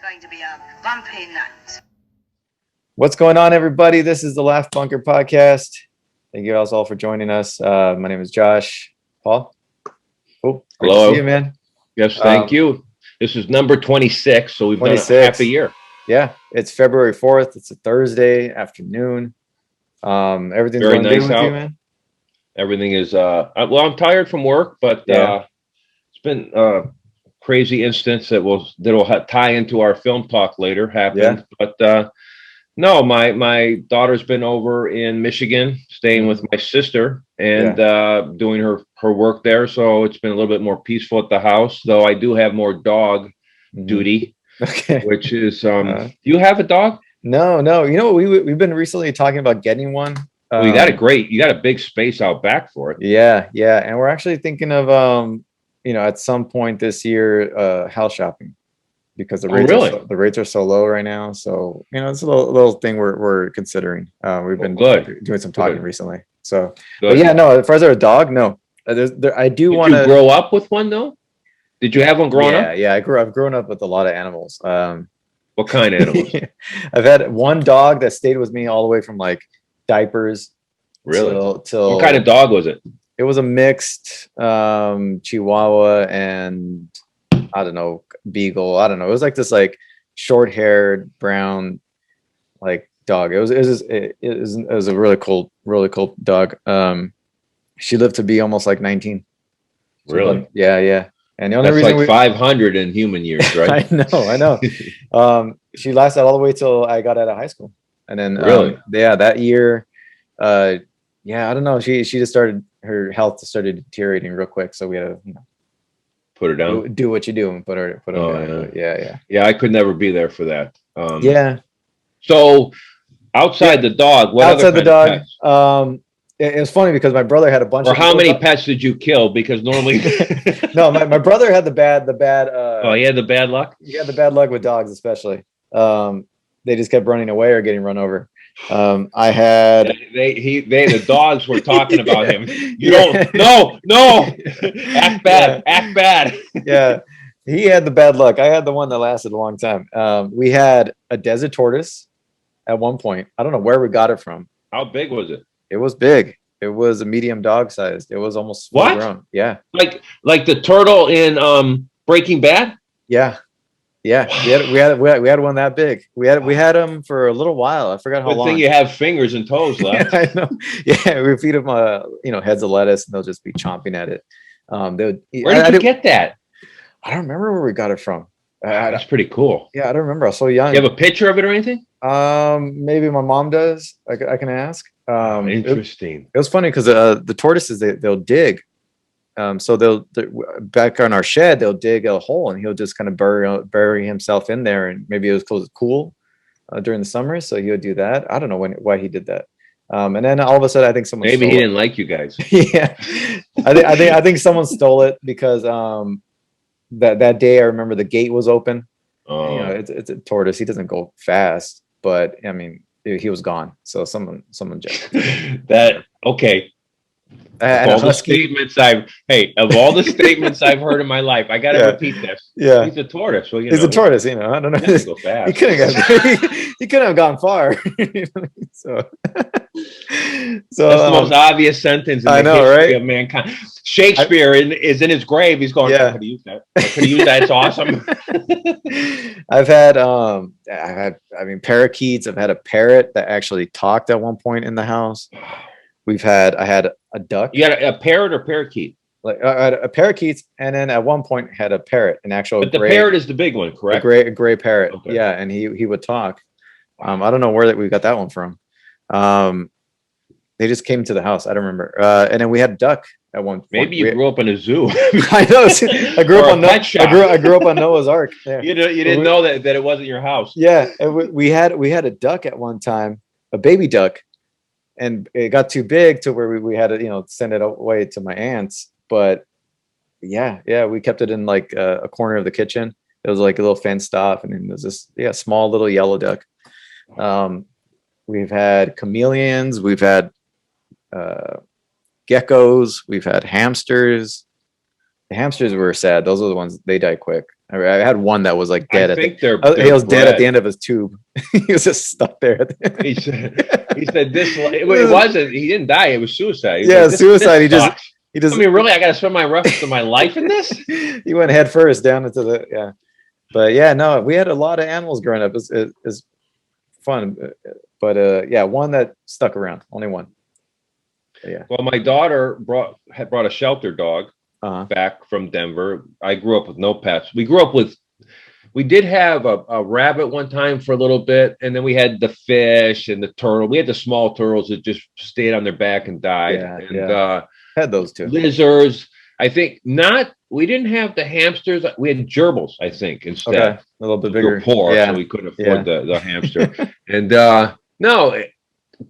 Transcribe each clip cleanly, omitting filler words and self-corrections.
going to be a bumpy night. What's going on, everybody? This is the Laugh Bunker podcast. Thank you guys all for joining us. My name is Josh. Paul? Cool. Great Hello. to see you, man. Yes, thank you. This is number 26, so we've 26. done half a year. Yeah, it's February 4th. It's a Thursday afternoon. Everything's Very going nice good with out. you, man? Everything is, I'm tired from work, but Yeah. it's been a crazy instance that'll tie into our film talk later happened. Yeah. But no, my daughter's been over in Michigan, staying with my sister and doing her work there. So it's been a little bit more peaceful at the house, though I do have more dog duty, Okay. which is, do you have a dog? No. You know what? We've been recently talking about getting one. Well, you got a big space out back for it. Yeah. And we're actually thinking of, at some point this year, house shopping, because the rates are so low right now. So, it's a little thing we're considering. We've been doing some talking recently. So, but yeah, no, as far as a dog, no. I do want to. Did you grow up with one though? Did you have one growing up? Yeah, I've grown up with a lot of animals. What kind of animals? I've had one dog that stayed with me all the way from like diapers. Really? Till what kind of dog was it? It was a mixed Chihuahua and I don't know, beagle. I don't know. It was like this like short-haired brown like dog. It was a really cool dog. She lived to be almost like 19. Really? Yeah. And the only That's reason like 500 in human years, right? I know. She lasted all the way till I got out of high school. And then that year, I don't know. She just her health started deteriorating real quick. So we had to, put her down. Do what you do and put her down. Yeah. I could never be there for that. So outside the dog, what outside other the dog, pets? It was funny because my brother had a bunch. Or how many pets did you kill? Because normally, no, my brother had the bad. He had the bad luck. He had the bad luck with dogs, especially. They just kept running away or getting run over. I had the dogs were talking about him. No, act bad. Yeah, he had the bad luck. I had the one that lasted a long time. We had a desert tortoise at one point. I don't know where we got it from. How big was it? It was big. It was a medium dog sized. It was almost full grown. Yeah, like the turtle in Breaking Bad. Yeah. We had one that big. We had him for a little while. I forgot how long. Good thing you have fingers and toes left. Yeah, I know. Yeah, we feed them heads of lettuce, and they'll just be chomping at it. Where did you get that? I don't remember where we got it from. That's pretty cool. Yeah, I don't remember. I was so young. Do you have a picture of it or anything? Maybe my mom does. I can ask. Interesting. It was funny because the tortoises they'll dig. So they'll back on our shed, they'll dig a hole and he'll just kind of bury himself in there. And maybe it was cool during the summer. So he would do that. I don't know why he did that. And then all of a sudden, I think someone he didn't like you guys. Yeah, I think someone stole it because that day I remember the gate was open. Oh. It's a tortoise. He doesn't go fast, but I mean he was gone. So someone that okay. Of all the statements I've heard in my life, I got to repeat this. Yeah, he's a tortoise. Well, he's a tortoise. I don't know. Go fast. He couldn't have gone far. So that's the most obvious sentence in the history of mankind. Shakespeare is in his grave. He's going, I could use that. It's awesome. I've had parakeets. I've had a parrot that actually talked at one point in the house. I had a duck. You had a parrot or parakeet? Like I had a parakeet, and then at one point had a parrot, an actual. But the parrot is the big one, correct? A gray parrot. Okay. Yeah, and he would talk. I don't know where we got that one from. They just came to the house. I don't remember. And then we had a duck at one point. Maybe you grew up in a zoo. I know. I grew up on Noah's Ark. Yeah. You didn't know that it wasn't your house. Yeah, we had a duck at one time, a baby duck. And it got too big to where we had to, send it away to my aunt's. But yeah, we kept it in like a corner of the kitchen. It was like a little fenced off, and then there's this small little yellow duck. We've had chameleons. We've had geckos. We've had hamsters. The hamsters were sad. Those are the ones, they die quick. I had one that was like dead. I think he they're was dead at the bred. end of his tube. He was just stuck there. He said this. It wasn't. He didn't die. It was suicide. He's Yeah, like, suicide. This sucks. He just. I mean, really, I got to spend my rest of my life in this. He went head first down into the But yeah, no, we had a lot of animals growing up. It's fun, but yeah, one that stuck around. Only one. Yeah. Well, my daughter had brought a shelter dog back from Denver. I grew up with no pets. We did have a rabbit one time for a little bit, and then we had the fish and the turtle. We had the small turtles that just stayed on their back and died. Had those too. Lizards. I think not. We didn't have the hamsters. We had gerbils, I think, instead. Okay. A little bit bigger. We were poor, so we couldn't afford the hamster. And no,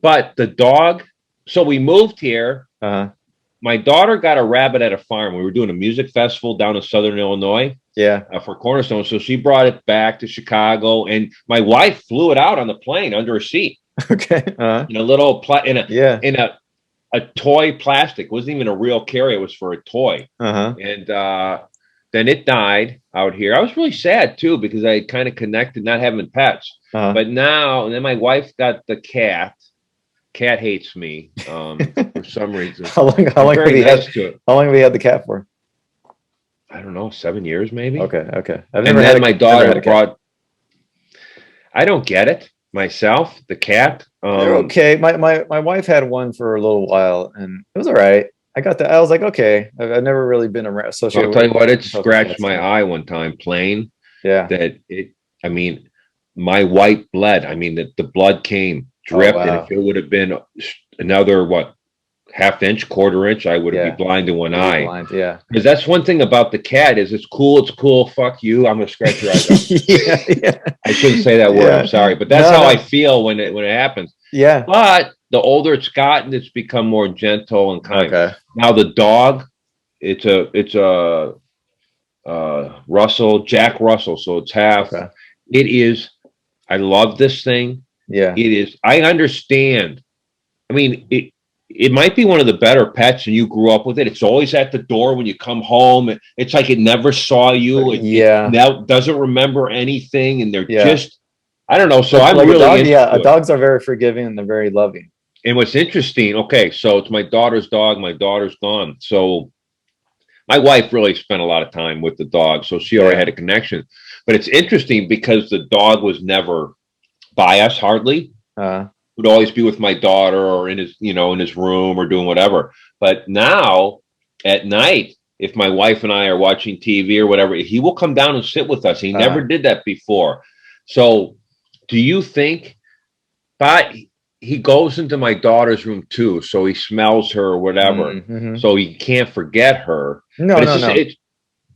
but the dog. So we moved here. My daughter got a rabbit at a farm. We were doing a music festival down in Southern Illinois. Yeah. For Cornerstone. So she brought it back to Chicago, and my wife flew it out on the plane under a seat. Okay. In a little in a toy plastic. It wasn't even a real carrier. It was for a toy. And then it died out here. I was really sad too, because I kind of connected not having pets. But now, and then my wife got the cat. Cat hates me for some reason. How long have you had the cat for? I don't know, 7 years maybe. Okay. And then my daughter brought. I don't get it myself. The cat. They're okay. My wife had one for a little while, and it was all right. I was like, okay. I've never really been associated. I'll tell you what, it scratched my eye one time playing. Yeah. That it. I mean, my white bled. I mean, the blood came. Dripped, and if it would have been another half inch, quarter inch, I would be blind in one eye. Blind, yeah. Because that's one thing about the cat is it's cool. Fuck you. I'm gonna scratch your eye. Yeah. I shouldn't say that word. I'm sorry, but that's how I feel when it happens. Yeah. But the older it's gotten, it's become more gentle and kind. Okay. Now the dog, it's a Jack Russell, so it's half. Okay. It is. I love this thing. Yeah, it is. I understand. I mean, it might be one of the better pets, and you grew up with it. It's always at the door when you come home. It's like it never saw you. It now doesn't remember anything, and they're just. I don't know. So I'm like really dogs are very forgiving and they're very loving. And what's interesting? Okay, so it's my daughter's dog. My daughter's gone. So my wife really spent a lot of time with the dog, so she already had a connection. But it's interesting because the dog was never by us hardly. Would always be with my daughter or in his room or doing whatever. But now at night, if my wife and I are watching TV or whatever, he will come down and sit with us. He never did that before. So do you think, but he goes into my daughter's room too, so he smells her or whatever. So he can't forget her. No. I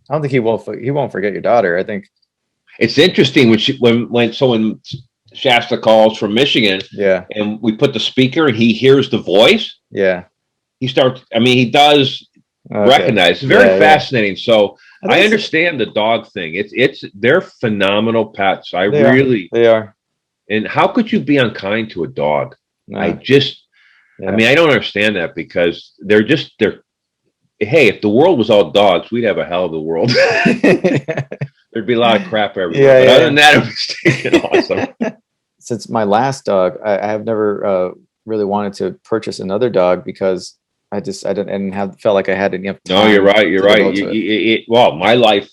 don't think he won't forget your daughter. I think it's interesting when Shasta calls from Michigan, and we put the speaker and he hears the voice. Yeah, he starts. I mean, he does recognize. It's very fascinating. So I understand the dog thing. They're phenomenal pets. They are. And how could you be unkind to a dog? No. I mean, I don't understand that because they're. Hey, if the world was all dogs, we'd have a hell of a world. There'd be a lot of crap everywhere. But other than that, it was awesome. Since my last dog, I have never really wanted to purchase another dog because I felt like I had enough time. No, you're right. You're right. Well, my life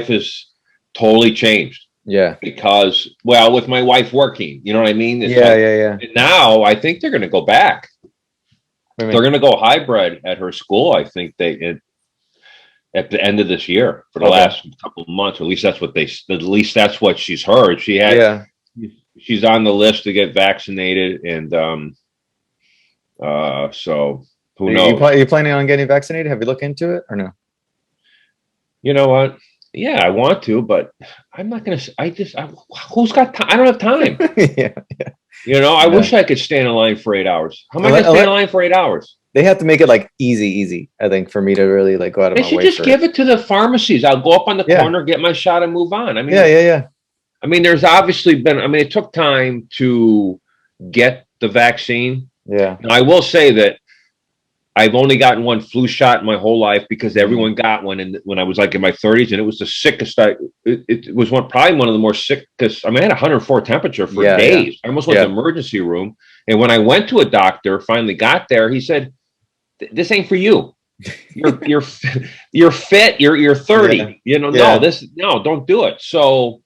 is totally changed. Yeah. Because with my wife working, you know what I mean? And now I think they're going to go back. They're going to go hybrid at her school. I think at the end of this year for the last couple of months. At least that's what she's heard. She's on the list to get vaccinated, and so who knows? Are you planning on getting vaccinated? Have you looked into it or no? You know what? Yeah, I want to, but I'm not going to. Who's got time? I don't have time. I wish I could stand in line for 8 hours. How am I going to stand in line for 8 hours? They have to make it like easy. I think for me to really go out of my way. They should just give it to the pharmacies. I'll go up on the corner, get my shot, and move on. I mean, I mean, there's obviously been. I mean, it took time to get the vaccine. Yeah. Now, I will say that I've only gotten one flu shot in my whole life because everyone got one, and when I was like in my 30s, and it was the sickest. It was probably one of the more sickest. I mean, I had 104 temperature for days. I almost went to the emergency room, and when I went to a doctor, finally got there, he said, "This ain't for you. You're fit. You're 30. No, don't do it." So,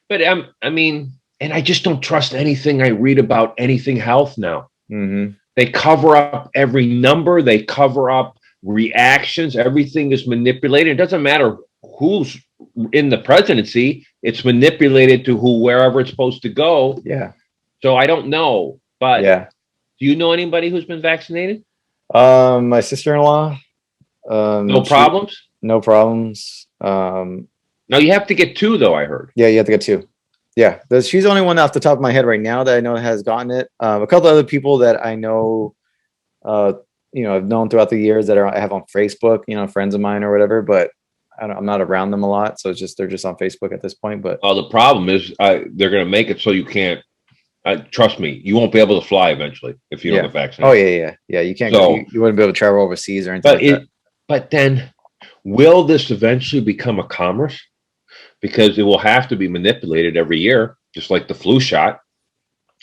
but I mean, and I just don't trust anything I read about anything health now. Mm-hmm. They cover up every number. They cover up reactions. Everything is manipulated. It doesn't matter who's in the presidency. It's manipulated to wherever it's supposed to go. Yeah. So I don't know. But do you know anybody who's been vaccinated? My sister-in-law. No problems? No problems. Now you have to get 2, though, I heard. Yeah, you have to get 2. Yeah, she's the only one off the top of my head right now that I know has gotten it. A couple other people that I know, I've known throughout the years that I have on Facebook, friends of mine or whatever, but I'm not around them a lot. So they're just on Facebook at this point. But the problem is they're going to make it so you can't, trust me, you won't be able to fly eventually if you don't get vaccinated. Oh, yeah. You can't go, you wouldn't be able to travel overseas or anything But then will this eventually become a commerce? Because it will have to be manipulated every year, just like the flu shot.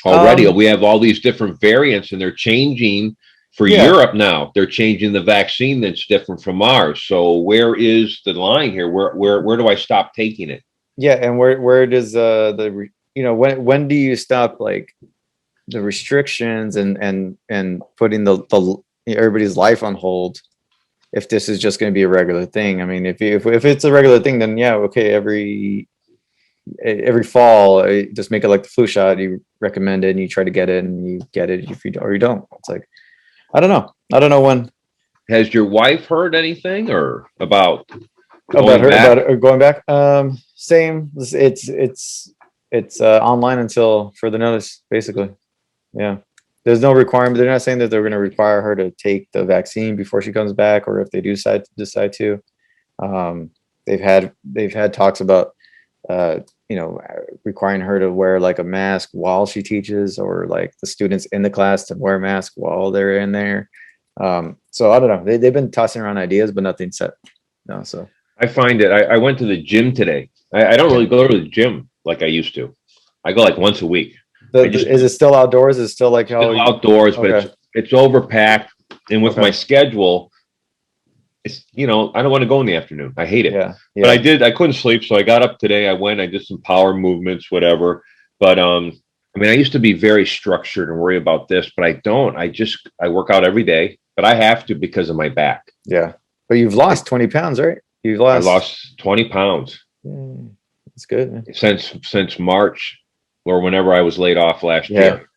Already, we have all these different variants, and they're changing for Europe now. They're changing the vaccine that's different from ours. So where is the line here? Where do I stop taking it? Yeah, and where does when do you stop like the restrictions and putting the everybody's life on hold? If this is just going to be a regular thing. I mean, if it's a regular thing, then every fall, just make it like the flu shot. You recommend it and you try to get it and you get it if you don't, or you don't. It's like, I don't know when. Has your wife heard anything or about going back? Same. It's online until further notice, basically. Yeah. There's no requirement. They're not saying that they're going to require her to take the vaccine before she comes back, or if they do decide to. They've had talks about, requiring her to wear like a mask while she teaches, or like the students in the class to wear a mask while they're in there. So I don't know. They've been tossing around ideas, but nothing set. No. So I find it. I went to the gym today. I don't really go to the gym like I used to. I go like once a week. Is it still outdoors? Is it still like outdoors, but it's overpacked. And with my schedule, it's I don't want to go in the afternoon. I hate it. Yeah. But I couldn't sleep, so I got up today. I did some power movements, whatever. But I mean, I used to be very structured and worry about this, but I don't. I work out every day, but I have to because of my back. Yeah. But you've lost 20 pounds, right? I lost 20 pounds. That's good, man. Since March. Or whenever I was laid off last year.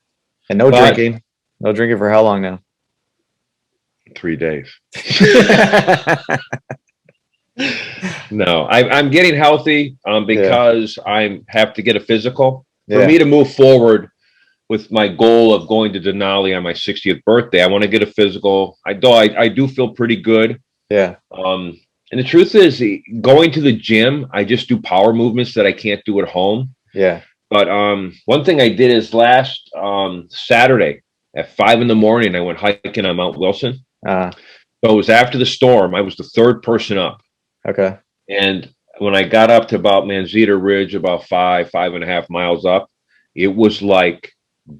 And drinking. No drinking for how long now? 3 days. No, I'm getting healthy because I have to get a physical. For me to move forward with my goal of going to Denali on my 60th birthday, I want to get a physical. I do feel pretty good. Yeah. And the truth is, going to the gym, I just do power movements that I can't do at home. Yeah. But one thing I did is last Saturday at 5 a.m, I went hiking on Mount Wilson. So it was after the storm. I was the 3rd person up. Okay. And when I got up to about Manzita Ridge, about 5.5 miles up, it was like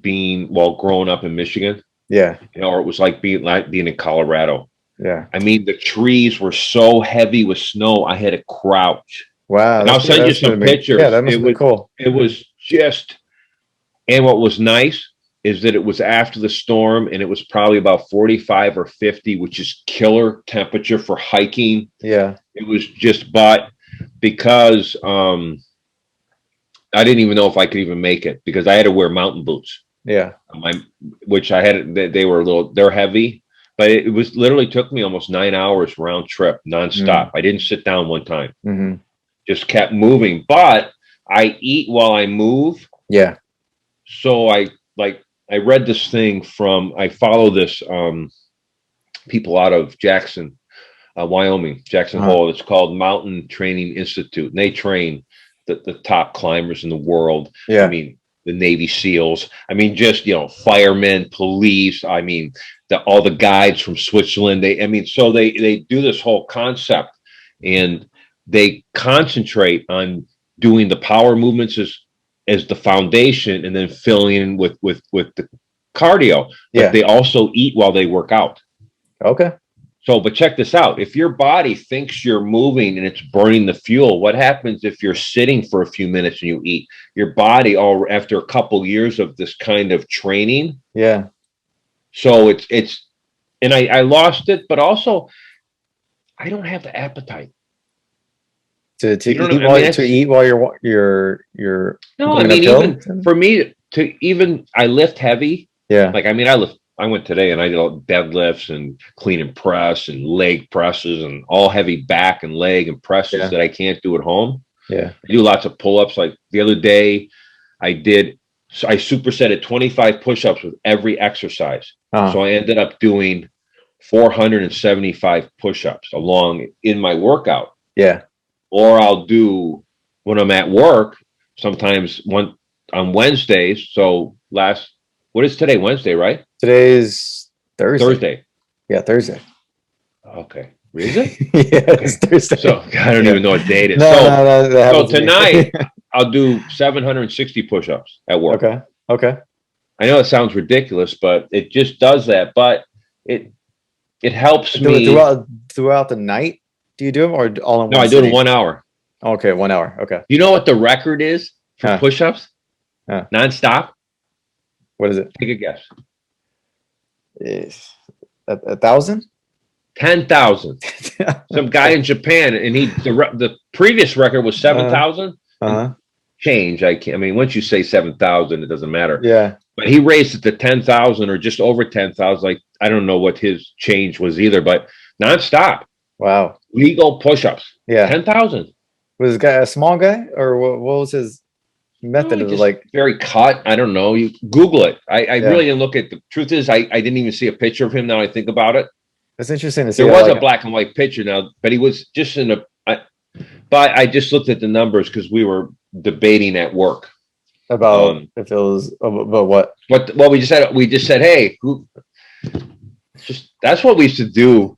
growing up in Michigan. Yeah. Or it was like being in Colorado. Yeah. I mean, the trees were so heavy with snow, I had to crouch. Wow. And I'll send you some pictures. Yeah, that must be cool. It was and what was nice is that it was after the storm, and it was probably about 45 or 50, which is killer temperature for hiking. Yeah. It was but because I didn't even know if I could even make it because I had to wear mountain boots. Yeah. Which I had, they're heavy, but it was literally took me almost 9 hours round trip nonstop. I didn't sit down one time. Mm-hmm. Just kept moving, but I eat while I move. Yeah. So I read this thing I follow this people out of Jackson, Wyoming, Jackson Hole. It's called Mountain Training Institute. And they train the top climbers in the world. Yeah. I mean, the Navy SEALs. I mean, just, firemen, police. I mean, all the guides from Switzerland. So they do this whole concept, and they concentrate on doing the power movements as the foundation, and then filling in with the cardio. But they also eat while they work out. Okay. So, but check this out. If your body thinks you're moving and it's burning the fuel, what happens if you're sitting for a few minutes and you eat? Your body, after a couple years of this kind of training. Yeah. So and I lost it, but also I don't have the appetite To eat while you're no, I mean, even for me I lift heavy. Yeah. Like, I mean, I went today and I did all deadlifts and clean and press and leg presses and all heavy back and leg and presses that I can't do at home. Yeah. I do lots of pull-ups. Like the other day I supersetted 25 push-ups with every exercise. So I ended up doing 475 push-ups in my workout. Yeah. Or I'll do, when I'm at work, sometimes on Wednesdays. So what is today? Wednesday, right? Today's Thursday. Yeah, Thursday. Okay. Is it? Yeah, it's Thursday. So I don't even know what date it is. So tonight I'll do 760 push-ups at work. Okay. I know it sounds ridiculous, but it just does that. But it helps me throughout the night. Do you do them or all in one? No, I do it in 1 hour. Okay, 1 hour. Okay. You know what the record is for push-ups? Non-stop? What is it? Take a guess. 1,000? 10,000. Some guy in Japan, and the previous record was 7,000. Change. I mean, once you say 7,000, it doesn't matter. Yeah. But he raised it to 10,000 or just over 10,000. Like, I don't know what his change was either, but nonstop. Wow. Legal push-ups. Yeah. 10,000. Was this guy a small guy, or what was his method? Of like very cut. I don't know. You Google it. I really didn't look at. The truth is, I didn't even see a picture of him. Now I think about it. That's interesting to see. There was a black and white picture now, but he was just but I just looked at the numbers because we were debating at work about if it was about what. Well, we just said, hey, that's what we used to do.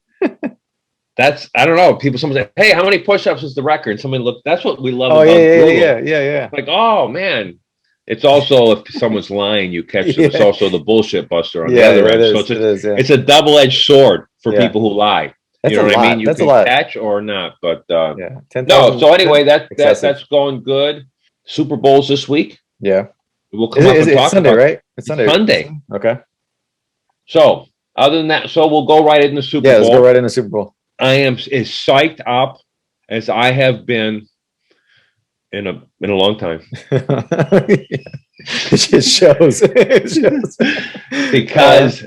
I don't know. Someone say, hey, how many push-ups is the record? And someone looked, that's what we love about Google. Yeah. Like, oh man. It's also, if someone's lying, you catch them. It's also the bullshit buster on the other end. So it's a double-edged sword for people who lie. That's you know what I mean? You that's can catch or not. But 10, no, so anyway, that's going good. Super Bowl's this week. Yeah. We'll come up and talk Sunday, about right? It's Sunday. Sunday. Okay. So other than that, we'll go right in the Super Bowl. Yeah, let's go right in the Super Bowl. I am as psyched up as I have been in a long time. It just shows. Because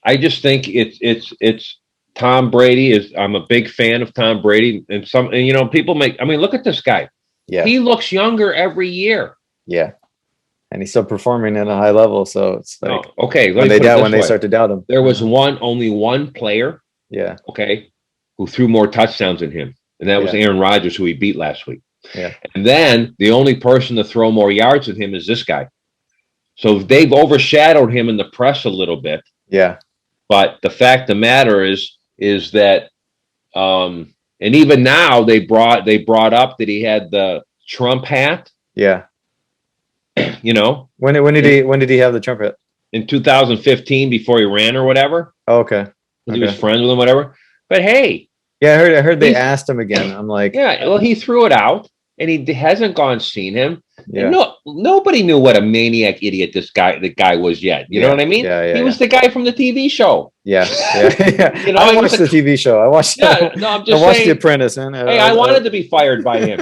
I just think it's Tom Brady I'm a big fan of Tom Brady, and people look at this guy. Yeah. He looks younger every year. Yeah. And he's still performing at a high level, so it's like when they start to doubt him. There was only one player. Yeah. Okay. Who threw more touchdowns than him. And that was Aaron Rodgers, who he beat last week. Yeah. And then the only person to throw more yards than him is this guy. So they've overshadowed him in the press a little bit. Yeah. But the fact of the matter is that and even now they brought up that he had the Trump hat. Yeah. When did he have the Trump hat? In 2015, before he ran or whatever. Oh, okay. He was friends with him, whatever. But hey, I heard they asked him again. I'm like, well, he threw it out, and he hasn't seen him. Yeah. Nobody knew what a maniac idiot the guy was yet. You know what I mean? Yeah, he was the guy from the TV show. Yeah. I watched the TV show. I watched. I'm just I watched saying, The Apprentice, man. Hey, I wanted to be fired by him.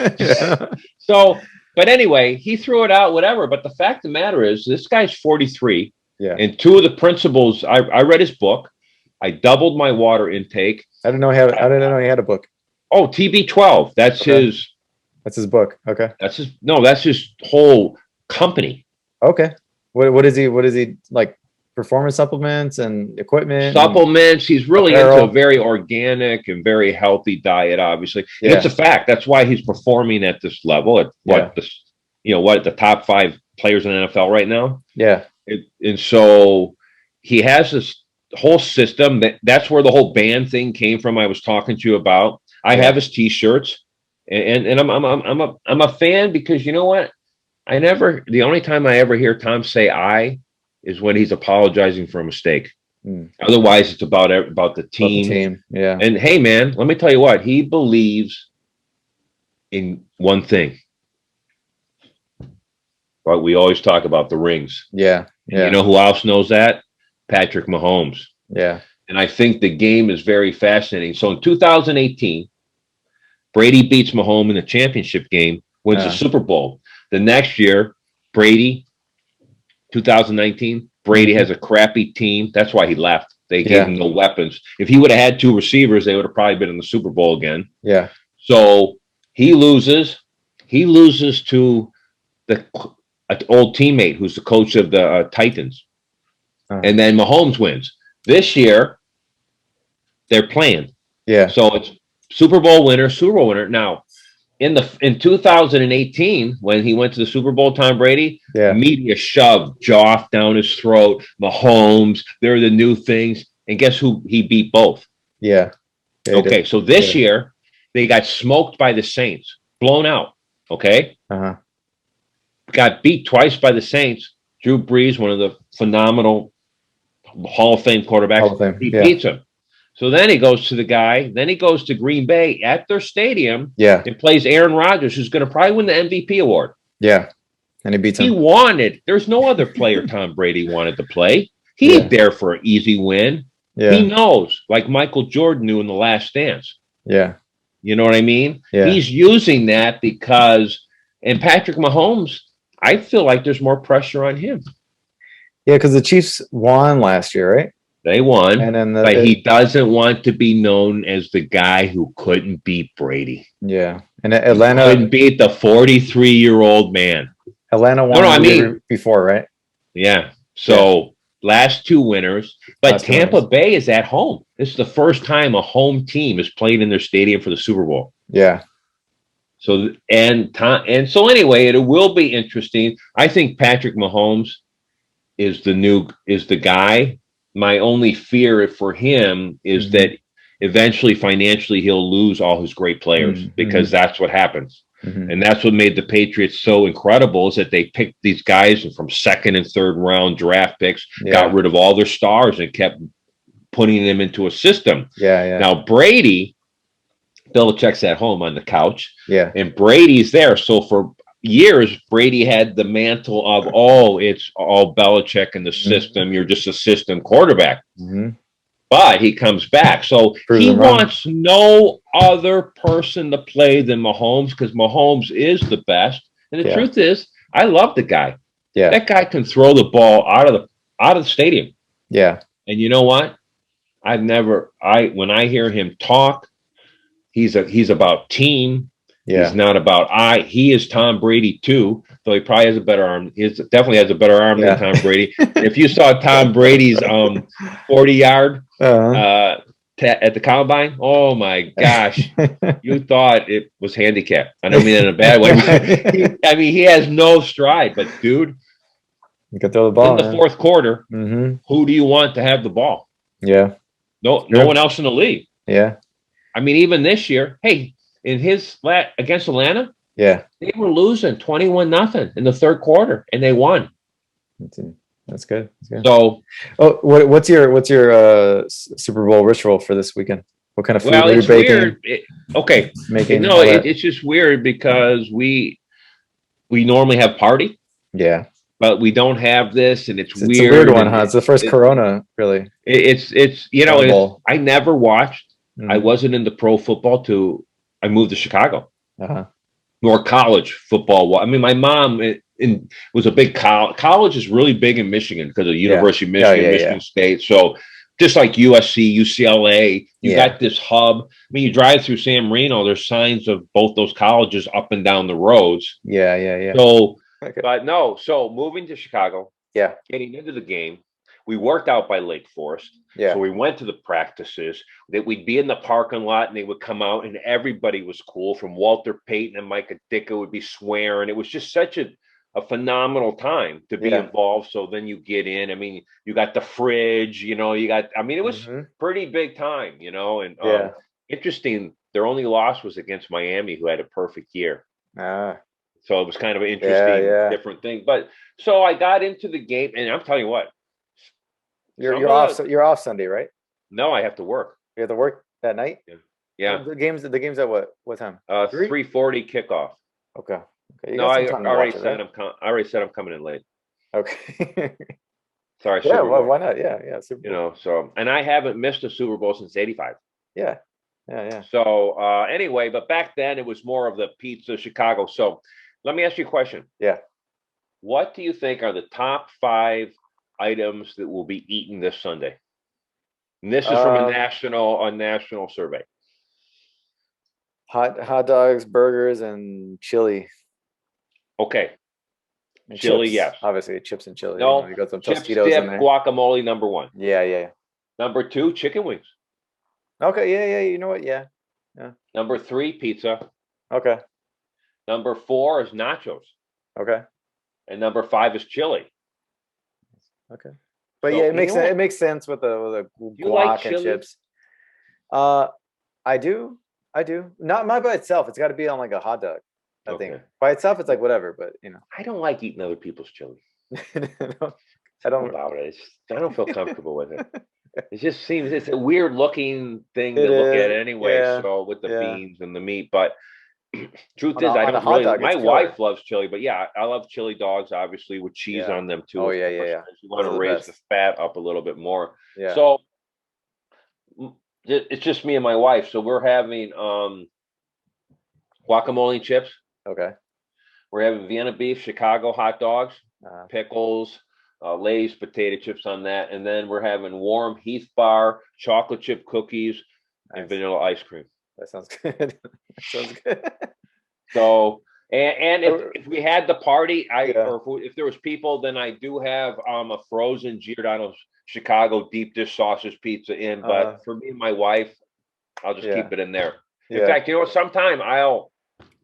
So, but anyway, he threw it out, whatever. But the fact of the matter is, this guy's 43. Yeah. And two of the principles, I read his book. I doubled my water intake. I didn't know he had a book. Oh, TB12. That's his. That's his book. Okay. That's his whole company. Okay. What is he like? Performance supplements and equipment. Supplements. He's really into a very organic and very healthy diet. Obviously, and it's a fact. That's why he's performing at this level. At the top 5 players in the NFL right now. Yeah. And so he has this whole system that's where the whole band thing came from. I was talking to you about. I have his T-shirts, and I'm a fan because you know what? The only time I ever hear Tom say "I" is when he's apologizing for a mistake. Otherwise, it's about the team. Yeah. And hey, man, let me tell you what, he believes in one thing. But we always talk about the rings. Yeah. And you know who else knows that? Patrick Mahomes. Yeah. And I think the game is very fascinating. So in 2018, Brady beats Mahomes in the championship game, wins the Super Bowl. The next year, Brady, 2019, Brady has a crappy team. That's why he left. They gave him no weapons. If he would have had 2 receivers, they would have probably been in the Super Bowl again. Yeah. So he loses. He loses to an old teammate who's the coach of the Titans. And then Mahomes wins. This year, they're playing. Yeah. So it's Super Bowl winner. Now, in 2018, when he went to the Super Bowl, Tom Brady, media shoved Joff down his throat. Mahomes, they're the new things. And guess who he beat both? Yeah. Okay, so this year, they got smoked by the Saints. Blown out. Okay? Got beat twice by the Saints. Drew Brees, one of the phenomenal Hall of Fame quarterbacks, he beats him. So then he goes to then he goes to Green Bay at their stadium and plays Aaron Rodgers, who's going to probably win the MVP award. Yeah. And he beats him. There's no other player Tom Brady wanted to play. He ain't there for an easy win. Yeah. He knows, like Michael Jordan knew in The Last Dance. Yeah. You know what I mean? Yeah. He's using that because, and Patrick Mahomes, I feel like there's more pressure on him. Yeah, because the Chiefs won last year, right? They won, and then but he doesn't want to be known as the guy who couldn't beat Brady. Yeah, and Atlanta couldn't beat the 43-year-old man. Atlanta won before, right? Yeah. So last 2 winners, but Tampa Bay is at home. This is the first time a home team is playing in their stadium for the Super Bowl. Yeah. So so anyway, it will be interesting. I think Patrick Mahomes is the guy. My only fear for him is that eventually financially he'll lose all his great players because that's what happens. And that's what made the Patriots so incredible is that they picked these guys from 2nd and 3rd round draft picks, got rid of all their stars and kept putting them into a system. Yeah. Now Brady, Belichick's at home on the couch. Yeah. And Brady's there. So for years, Brady had the mantle of, it's all Belichick in the system. You're just a system quarterback. But he comes back. So he wants no other person to play than Mahomes because Mahomes is the best. And the truth is, I love the guy. Yeah. That guy can throw the ball out of the stadium. Yeah. And you know what? When I hear him talk, he's about team. Yeah. He's not about he is Tom Brady too, though he probably has a better arm. He definitely has a better arm than Tom Brady. If you saw Tom Brady's 40-yard at the combine, oh my gosh, you thought it was handicapped. I don't mean it in a bad way. He has no stride, but dude, you can throw the ball in the fourth quarter. Who do you want to have the ball? Yeah. No one else in the league. Yeah. Even this year, in his against Atlanta, they were losing 21-0 in the 3rd quarter, and they won. That's good. So, what's your Super Bowl ritual for this weekend? What kind of food are you baking? Weird. It's just weird because we normally have party. Yeah. But we don't have this, and it's weird. It's a weird one, huh? It's the first Corona, really. I never watched. I wasn't into pro football till I moved to Chicago. Or college football. My mom was a big college is really big in Michigan because of the University of Michigan, Michigan State. So just like USC, UCLA, you got this hub. You drive through San Marino, there's signs of both those colleges up and down the roads. Yeah. So, but no. So moving to Chicago, getting into the game. we worked out by Lake Forest. Yeah. So we went to the practices. That we'd be in the parking lot, and they would come out, and everybody was cool. From Walter Payton and Micah Ditka would be swearing. It was just such a phenomenal time to be Yeah. involved. So then you get in. I mean, you got the fridge. You know, you got. I mean, it was pretty big time. You know, and Yeah. interesting. Their only loss was against Miami, who had a perfect year. So it was kind of an interesting, different thing. But so I got into the game, and I'm telling you what, you're off. So you're off Sunday, right? No, I have to work. You have to work that night. Yeah. The games at what time? 3:40 kickoff. Okay. You No, got I some time to already watch it, said right? I already said I'm coming in late. Okay. Sorry. Yeah. Super Bowl. Why not? Yeah. Super Bowl. You know, so, and I haven't missed a Super Bowl since '85. Yeah. So anyway, but back then it was more of the pizza Chicago. So let me ask you a question. Yeah. What do you think are the top 5 items that will be eaten this Sunday? And this is from a national survey. Hot dogs, burgers, and chili. Okay. And chili, chips. yes. Obviously, chips and chili. No, you got some chips, Tostitos dip, in there. guacamole, number 1. Yeah. Number 2, chicken wings. Okay, yeah. You know what? Yeah. Number 3, pizza. Okay. Number 4 is nachos. Okay. And number 5 is chili. Okay. But So, yeah, it makes sense with the guac like and chili? chips. I do. Not by itself. It's got to be on like a hot dog. I think by itself, it's like whatever. But I don't like eating other people's chili. I don't about it. I don't feel comfortable with it. It just seems it's a weird looking thing It to look is, at anyway. yeah, So with the yeah. beans and the meat, but truth On is, I a don't hot really. dog, My it's wife killer. loves chili, but yeah, I love chili dogs, obviously with cheese Yeah. on them too. Oh, of yeah. course, 'cause you want Those to are the raise the best. fat up a little bit more. Yeah. So it's just me and my wife. So we're having guacamole and chips. Okay. We're having Vienna beef, Chicago hot dogs, pickles, Lay's potato chips on that, and then we're having warm Heath bar, chocolate chip cookies, and vanilla ice cream. That sounds good. So, and if we had the party, Yeah. if there was people, then I do have a frozen Giordano's Chicago deep dish sausage pizza in. But for me and my wife, I'll just keep it in there. In fact, sometime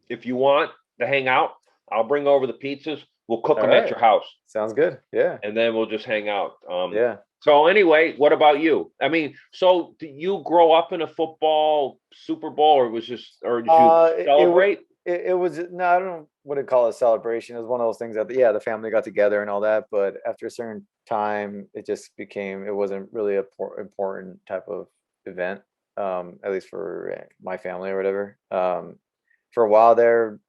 if you want to hang out, I'll bring over the pizzas. We'll cook them at your house. Sounds good. Yeah. And then we'll just hang out. Yeah. So anyway, what about you? I mean, so did you grow up in a football Super Bowl, or did you celebrate? It was no, I don't what call it a celebration. It was one of those things that the family got together and all that. But after a certain time, it just became it wasn't really a important type of event. At least for my family or whatever. For a while there,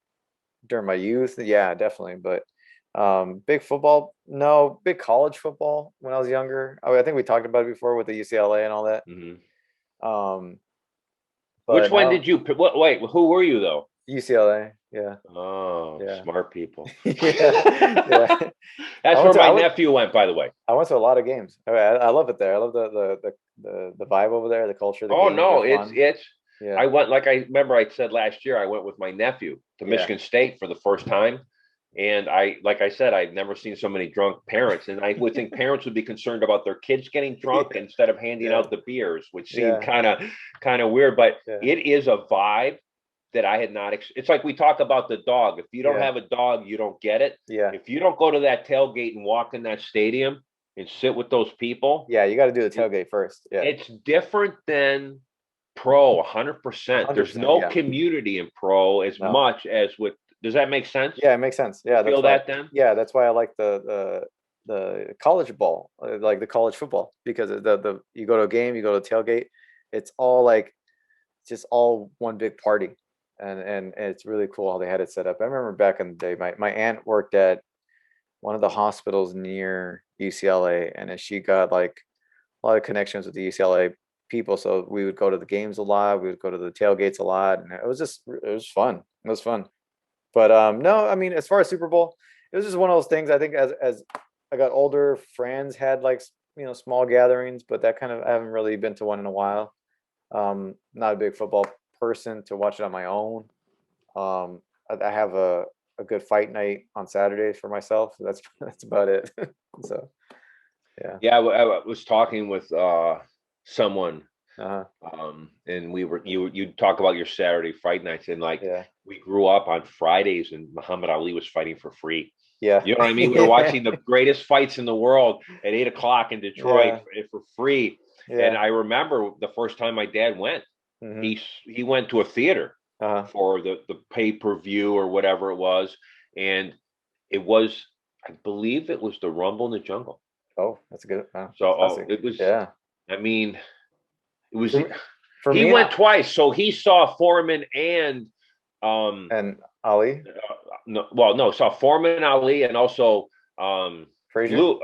during my youth, yeah, definitely. But big football, no. Big college football when I was younger. I think we talked about it before with the UCLA and all that. But which one did you pick? Wait, who were you though? UCLA, yeah. Oh, yeah. Smart people. yeah. That's where my nephew went, by the way. I went to a lot of games. I love it there. I love the vibe over there, the culture. The games no, are fun. it's. Yeah. I went I remember I said last year I went with my nephew to Michigan State for the first time. And like I said, I'd never seen so many drunk parents. And I would think parents would be concerned about their kids getting drunk instead of handing out the beers, which seemed kind of weird. But it is a vibe that I had not. It's like we talk about the dog. If you don't have a dog, you don't get it. Yeah. If you don't go to that tailgate and walk in that stadium and sit with those people. Yeah, you got to do the tailgate first. Yeah. It's different than pro 100%. There's no community in pro as much as with. Does that make sense? Yeah, it makes sense. Yeah, feel that then? Yeah, that's why I like the college ball, like the college football, because the you go to a game, you go to a tailgate, it's all like just all one big party, and it's really cool how they had it set up. I remember back in the day, my aunt worked at one of the hospitals near UCLA, and she got like a lot of connections with the UCLA people, so we would go to the games a lot, we would go to the tailgates a lot, and it was fun. It was fun. But no, I mean, as far as Super Bowl, it was just one of those things. I think as I got older, friends had like small gatherings, but that kind of I haven't really been to one in a while. Not a big football person to watch it on my own. I have a good fight night on Saturdays for myself. So that's about it. So Yeah. Yeah, I was talking with someone, Uh-huh. and you talk about your Saturday fight nights, and like Yeah. we grew up on Fridays, and Muhammad Ali was fighting for free. Yeah. You know what I mean? We were watching the greatest fights in the world at 8 o'clock in Detroit for free. And Yeah. I remember the first time my dad went, Hmm. he went to a theater Uh-huh. for the pay-per-view or whatever it was, and it was, I believe it was the Rumble in the Jungle. Oh, that's a good. Wow. So Classic. it was. Yeah. I mean, it was. For, for He me went twice, so he saw Foreman and and Ali no, well, no, saw Foreman, Ali, and also Frazier. Lou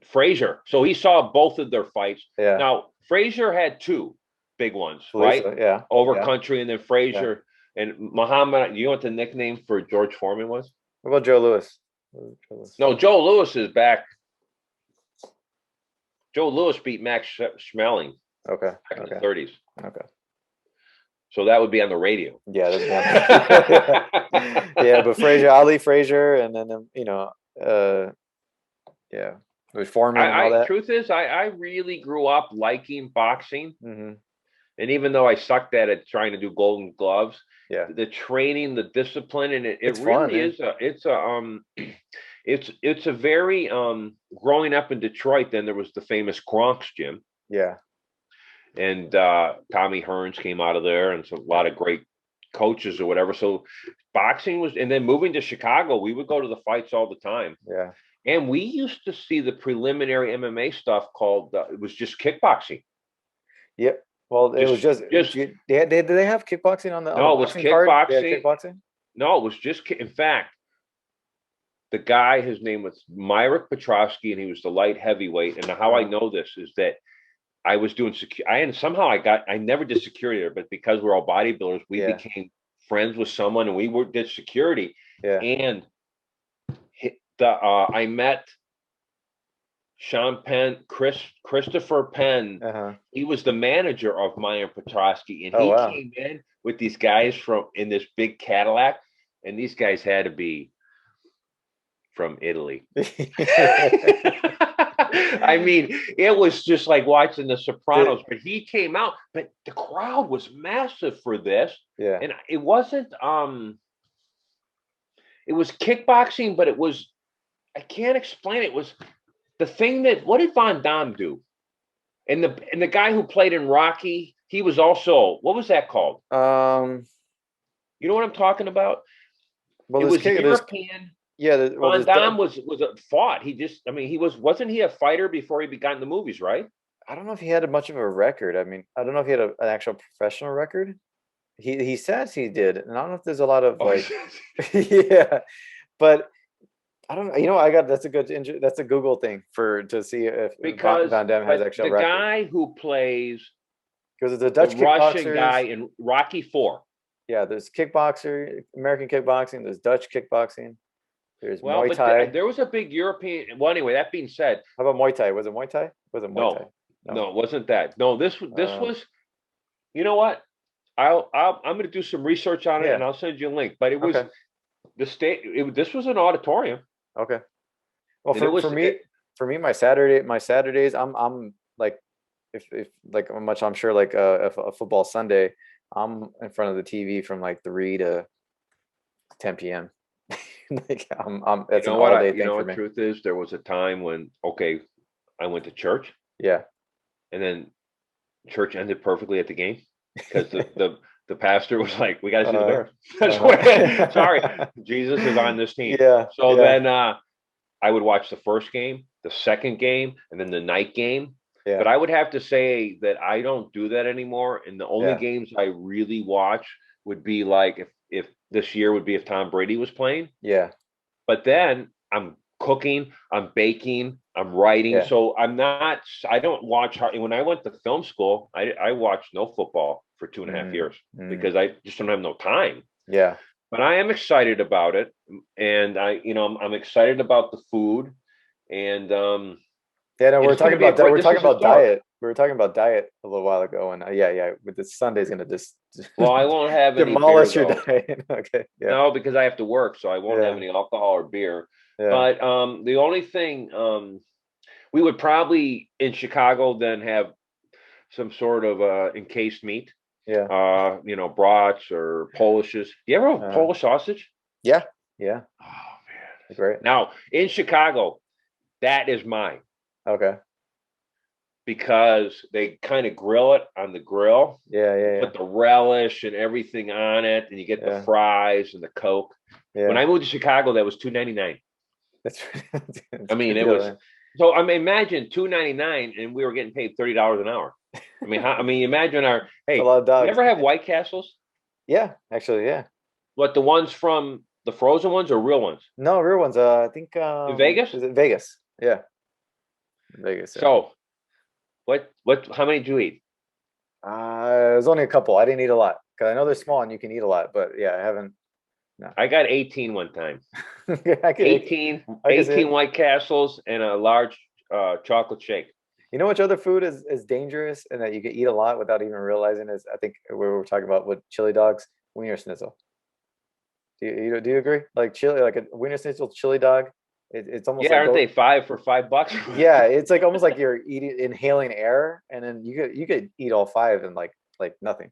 Frazier. So he saw both of their fights. Yeah. Now Frazier had two big ones, Believe right? so. Yeah. Over Yeah. country, and then Yeah. Frazier and Muhammad. You know what the nickname for George Foreman was? What about Joe Louis? No, Joe Louis is back. Joe Louis beat Max Schmeling Okay. back in Okay. the 30s. Okay. So that would be on the radio. Yeah. Yeah, but Frazier, Ali Frazier, and then yeah, with Foreman and all that. Truth is, I really grew up liking boxing. Hmm. And even though I sucked at it trying to do Golden Gloves, Yeah. the training, the discipline, and it It's really fun, it's a very growing up in Detroit. Then there was the famous Gronk's gym, Yeah. and Tommy Hearns came out of there, and so a lot of great coaches or whatever. So boxing was, and then moving to Chicago, we would go to the fights all the time. Yeah. And we used to see the preliminary MMA stuff called it was just kickboxing. Yep. Well, it was just did they have kickboxing on the No, it was boxing card? They had kickboxing. kickboxing? No, it was just in fact, the guy, his name was Myrick Petrosky, and he was the light heavyweight. And how I know this is that I was doing I never did security there, but because we're all bodybuilders, we became friends with someone, and we did security. Yeah. And I met Sean Penn, Christopher Penn. Uh-huh. He was the manager of Myrick Petrosky, and he came in with these guys in this big Cadillac, and these guys had to be from Italy. I mean, it was just like watching The Sopranos. But he came out, but the crowd was massive for this. Yeah. And it wasn't it was kickboxing, but it was, I can't explain it. It was the thing that, what did Van Damme do? And the guy who played in Rocky, he was also, what was that called? You know what I'm talking about? Well, it was European. Yeah, Van Damme was a fought. Wasn't he a fighter before he got in the movies, right? I don't know if he had much of a record. I mean, I don't know if he had an actual professional record. He says he did, and I don't know if there's a lot of yeah, but I don't know. You know, that's a Google thing to see if Van Damme has actual record. The guy who plays, because it's a Dutch Russian guy in Rocky IV. Yeah, there's kickboxer, American kickboxing. There's Dutch kickboxing. There's Muay Thai. There was a big European. Well, anyway, that being said, how about Muay Thai? Was it Muay Thai? Was it Muay Thai? No, it wasn't that. No, this was. You know what? I'm going to do some research on it, and I'll send you a link. But it was the state. This was an auditorium. Okay. Well, for me, my Saturdays, I'm like, if like much, I'm sure like a football Sunday, I'm in front of the TV from like 3 to 10 p.m. Like that's an all day thing for me. Truth is, there was a time when I went to church. Yeah. And then church ended perfectly at the game because the pastor was like, "We got to see the Bears." Sorry, Jesus is on this team. Yeah. So then I would watch the first game, the second game, and then the night game. Yeah. But I would have to say that I don't do that anymore. And the only games I really watch would be like if this year would be if Tom Brady was playing. Yeah. But then I'm cooking, I'm baking, I'm writing. Yeah. So I don't watch. When I went to film school, I watched no football for 2.5 years because I just don't have no time. Yeah. But I am excited about it. And I'm excited about the food. And we're talking about diet. We were talking about diet a little while ago, and but this Sunday's gonna just I won't have demolish your diet. Okay. Yeah. No, because I have to work, so I won't have any alcohol or beer. Yeah. But the only thing, We would probably in Chicago then have some sort of encased meat. Yeah. Brats or Polishes. Do you ever have Polish sausage? Yeah. Yeah. Oh man, Great. now in Chicago, that is mine Okay. because they kind of grill it on the grill. Yeah. Yeah. Put the relish and everything on it, and you get the fries and the Coke. Yeah. When I moved to Chicago, that was $2.99. That's, I mean, it was. So I mean, imagine $2.99, and we were getting paid $30 an hour. I mean, imagine our. Hey, a lot of dogs. You ever have White Castles? Yeah, actually, yeah. What, the ones from the frozen ones or real ones? No, real ones. I think in Vegas. Is it Vegas? Yeah, Vegas. Yeah. So, what? How many did you eat? It was only a couple. I didn't eat a lot because I know they're small and you can eat a lot. But yeah, I haven't. No. I got 18 one time. I could, 18 White Castles and a large chocolate shake. You know which other food is dangerous and that you can eat a lot without even realizing is, I think we were talking about with chili dogs, wiener schnitzel. Do you agree? Like chili, like a wiener schnitzel chili dog. It's almost like aren't they $5 for $5? Yeah, it's like almost like you're inhaling air, and then you could eat all five and like nothing.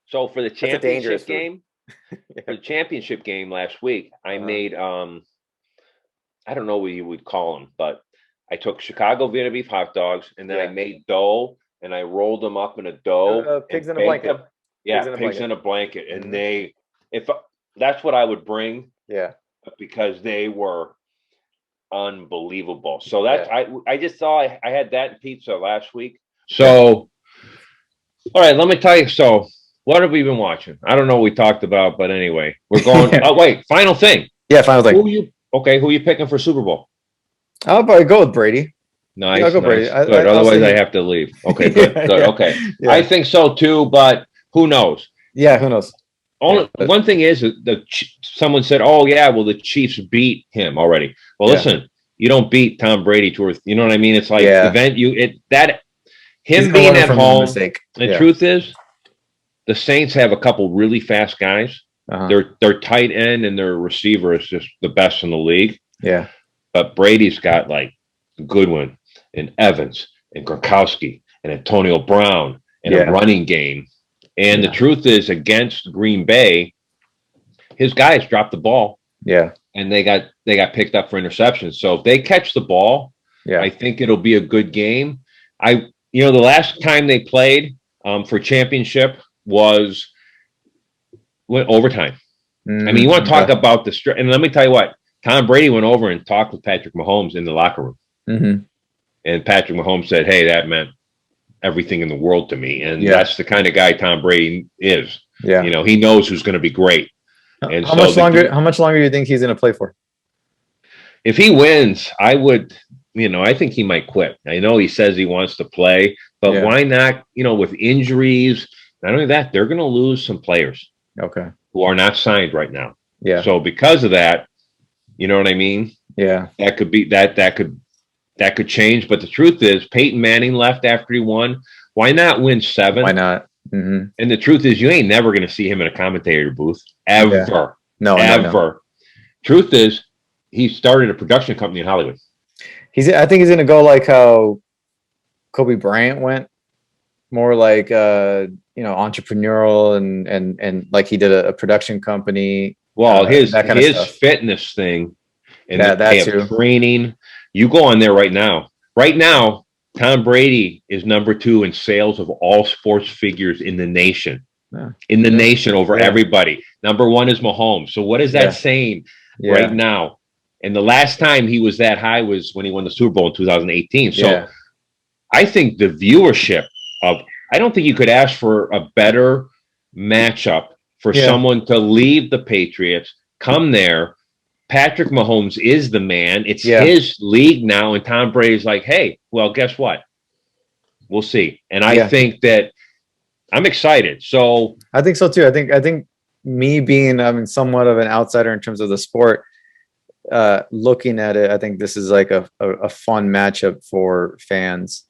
So for the championship game, for the championship game last week, I made I don't know what you would call them, but I took Chicago Vienna beef hot dogs, and then I made dough, and I rolled them up in a dough. Pigs in a blanket. Them. Yeah, pigs in a blanket, and if that's what I would bring. Yeah, because they were unbelievable. So that's I just saw I had that pizza last week. So, all right, let me tell you. So, what have we been watching? I don't know what we talked about, but anyway, we're going. Oh wait, final thing. Yeah, final thing. Who are you picking for Super Bowl? I'll probably go with Brady. Nice. Yeah, I'll go Brady. Good. Otherwise, I have to leave. Okay, good. Good. Okay. Yeah. I think so too, but who knows? Yeah, who knows? Only one thing is someone said, "Oh yeah, well the Chiefs beat him already." Well, listen, you don't beat Tom Brady to, you know what I mean? It's like him being at home. The truth is, the Saints have a couple really fast guys. Their tight end and their receiver is just the best in the league. Yeah, but Brady's got like Goodwin and Evans and Gronkowski and Antonio Brown and a running game. And the truth is, against Green Bay, his guys dropped the ball. Yeah. And they got picked up for interceptions. So if they catch the ball, I think it'll be a good game. The last time they played for championship went overtime. I mean, you want to talk about the and let me tell you what, Tom Brady went over and talked with Patrick Mahomes in the locker room. Mm-hmm. And Patrick Mahomes said, "Hey, that meant everything in the world to me." And that's the kind of guy Tom Brady is. Yeah. He knows who's going to be great. And how much longer do you think he's going to play for? If he wins, I would, I think he might quit. I know he says he wants to play, but why not, with injuries, not only that, they're going to lose some players. Okay. Who are not signed right now. Yeah. So because of that, you know what I mean? Yeah. That could be that could change. But the truth is, Peyton Manning left after he won. Why not win 7? Why not? Mm-hmm. And the truth is, you ain't never going to see him in a commentator booth ever. Yeah. No, ever. No. Truth is, he started a production company in Hollywood. I think he's going to go like how Kobe Bryant went, more like entrepreneurial and like he did a production company. Well, his fitness thing and that too. Training. You go on there right now. Right now, Tom Brady is number 2 in sales of all sports figures in the nation. Yeah. In the nation over everybody. Number 1 is Mahomes. So what is that saying right now? And the last time he was that high was when he won the Super Bowl in 2018. So I think the viewership I don't think you could ask for a better matchup for someone to leave the Patriots, come there. Patrick Mahomes is the man. It's his league now. And Tom Brady's like, hey, well, guess what? We'll see. And I think that I'm excited. So I think so too. I think me being, somewhat of an outsider in terms of the sport, looking at it, I think this is like a fun matchup for fans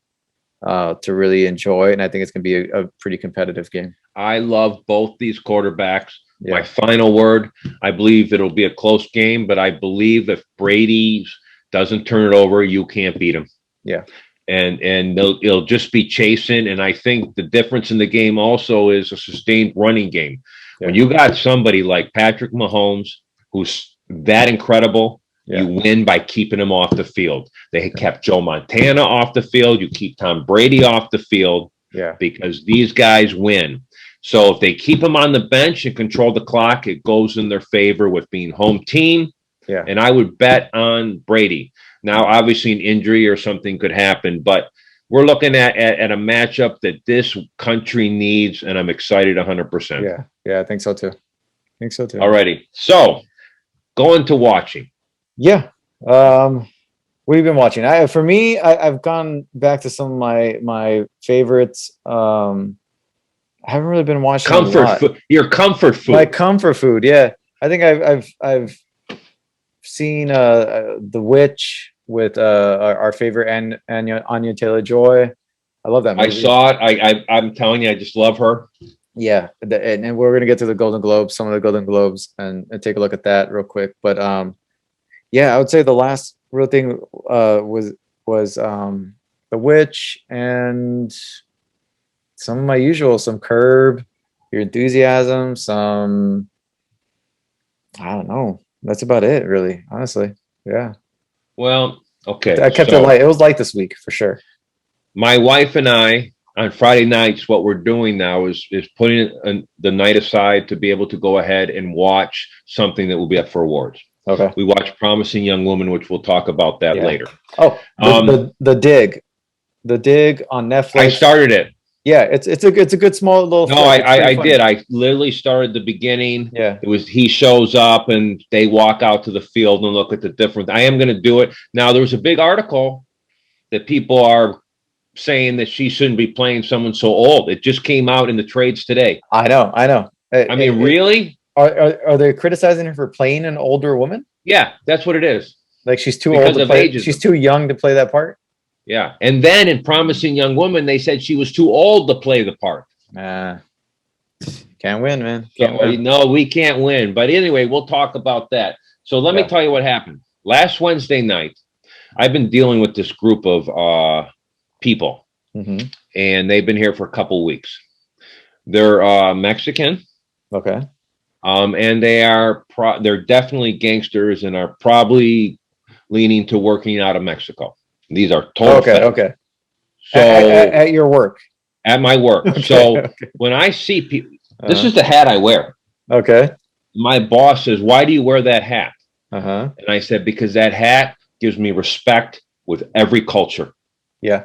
to really enjoy. And I think it's going to be a pretty competitive game. I love both these quarterbacks. Yeah. My final word, I believe it'll be a close game, but I believe if Brady doesn't turn it over, you can't beat him. Yeah. And it'll just be chasing. And I think the difference in the game also is a sustained running game. Yeah. When you got somebody like Patrick Mahomes, who's that incredible, you win by keeping him off the field. They kept Joe Montana off the field. You keep Tom Brady off the field. Yeah. Because these guys win. So if they keep them on the bench and control the clock, it goes in their favor with being home team. Yeah. And I would bet on Brady. Now, obviously, an injury or something could happen, but we're looking at a matchup that this country needs, and I'm excited 100%. Yeah. Yeah, I think so too. Alrighty. So going to watching. Yeah. What have you been watching? For me, I've gone back to some of my favorites. I haven't really been watching comfort food. Your comfort food. My comfort food. Yeah, I think I've seen The Witch with our favorite Anya Taylor-Joy. I love that movie. I saw it. I'm telling you, I just love her. Yeah, and we're gonna get to the Golden Globes, some of the Golden Globes, and take a look at that real quick. But yeah, I would say the last real thing was The Witch and some of my usual, some Curb Your Enthusiasm, some, I don't know. That's about it, really, honestly. Yeah. Well, okay. I kept it light. It was light this week for sure. My wife and I on Friday nights, what we're doing now is putting the night aside to be able to go ahead and watch something that will be up for awards. Okay. We watched Promising Young Woman, which we'll talk about that later. Oh, the Dig on Netflix. I started it. Yeah, it's a good small little. No, I did. I literally started the beginning. Yeah. It was he shows up and they walk out to the field and look at the different. I am going to do it now. There was a big article that people are saying that she shouldn't be playing someone so old. It just came out in the trades today. I know. I mean, really? Are they criticizing her for playing an older woman? Yeah, that's what it is. Like she's too old to play. She's too young to play that part. Yeah, and then in Promising Young Woman, they said she was too old to play the part. Can't win, man. No, we can't win. But anyway, we'll talk about that. So let me tell you what happened. Last Wednesday night, I've been dealing with this group of people, and they've been here for a couple of weeks. They're Mexican. Okay. And they're definitely gangsters and are probably leaning to working out of Mexico. These are total. Okay. So at your work. At my work. So when I see people, this is the hat I wear. Okay. My boss says, "Why do you wear that hat?" And I said, "Because that hat gives me respect with every culture." Yeah.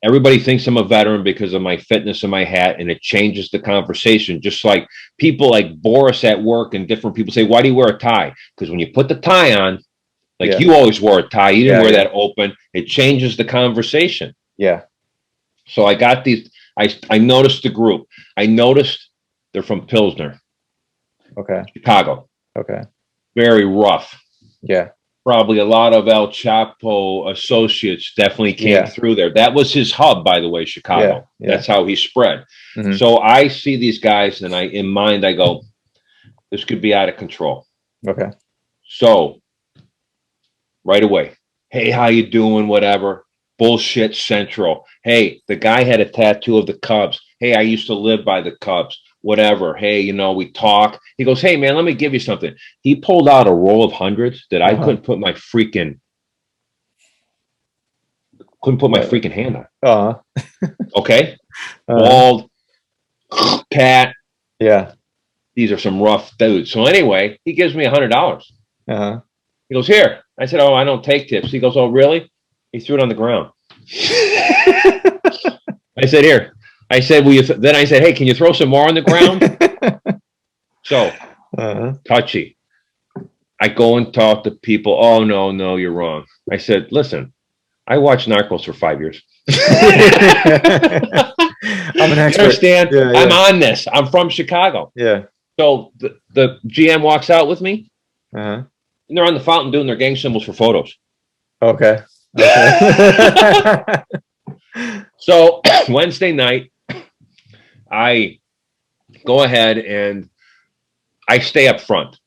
Everybody thinks I'm a veteran because of my fitness and my hat, and it changes the conversation. Just like people like Boris at work and different people say, "Why do you wear a tie?" Because when you put the tie on, like you always wore a tie, you didn't wear that open. It changes the conversation. Yeah. So I got these. I noticed the group. I noticed they're from Pilsner. Okay. Chicago. Okay. Very rough. Yeah. Probably a lot of El Chapo associates definitely came through there. That was his hub, by the way, Chicago. Yeah. That's how he spread. So I see these guys and in mind, I go, this could be out of control. Okay. So right away, hey, how you doing? Whatever. Bullshit Central. Hey, the guy had a tattoo of the Cubs. Hey, I used to live by the Cubs. Whatever. Hey, we talk. He goes, hey, man, let me give you something. He pulled out a roll of hundreds that I couldn't put my freaking hand on. Okay. Bald, cat. Yeah. These are some rough dudes. So anyway, he gives me $100. He goes, here. I said, oh, I don't take tips. He goes, oh, really? He threw it on the ground. I said, here. I said, then I said, hey, can you throw some more on the ground? So touchy. I go and talk to people. Oh, no, you're wrong. I said, listen, I watched Narcos for 5 years. I'm an expert. Understand? Yeah. I'm on this. I'm from Chicago. Yeah. So the GM walks out with me, and they're on the fountain doing their gang symbols for photos. Okay. So Wednesday night, I go ahead and I stay up front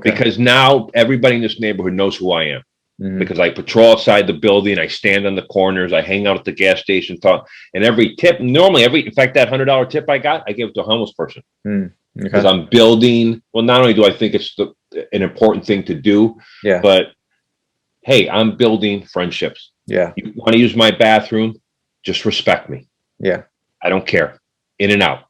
because now everybody in this neighborhood knows who I am. because I patrol outside the building. I stand on the corners. I hang out at the gas station. And every tip, normally in fact, that $100 tip I got, I give it to a homeless person because I'm building. Well, not only do I think it's an important thing to do, but hey, I'm building friendships. Yeah. You want to use my bathroom? Just respect me. Yeah. I don't care. In and out.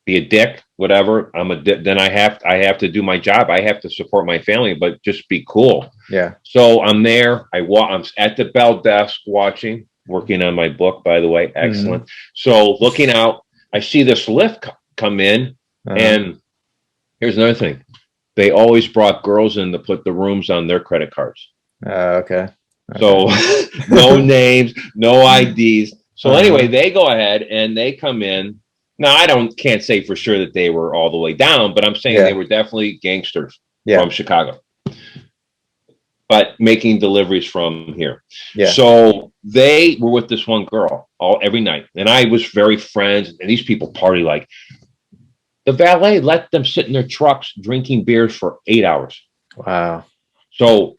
Be a dick, whatever. Then I have to do my job. I have to support my family, but just be cool. Yeah. So I'm there. I'm at the bell desk working on my book, by the way. Excellent. So looking out, I see this lift come in, and here's another thing. They always brought girls in to put the rooms on their credit cards. Okay. So no names, no IDs. So anyway, they go ahead and they come in. Now, can't say for sure that they were all the way down, but I'm saying they were definitely gangsters from Chicago, but making deliveries from here. Yeah. So they were with this one girl every night, and I was very friends. And these people party like the valet let them sit in their trucks drinking beers for 8 hours. Wow. So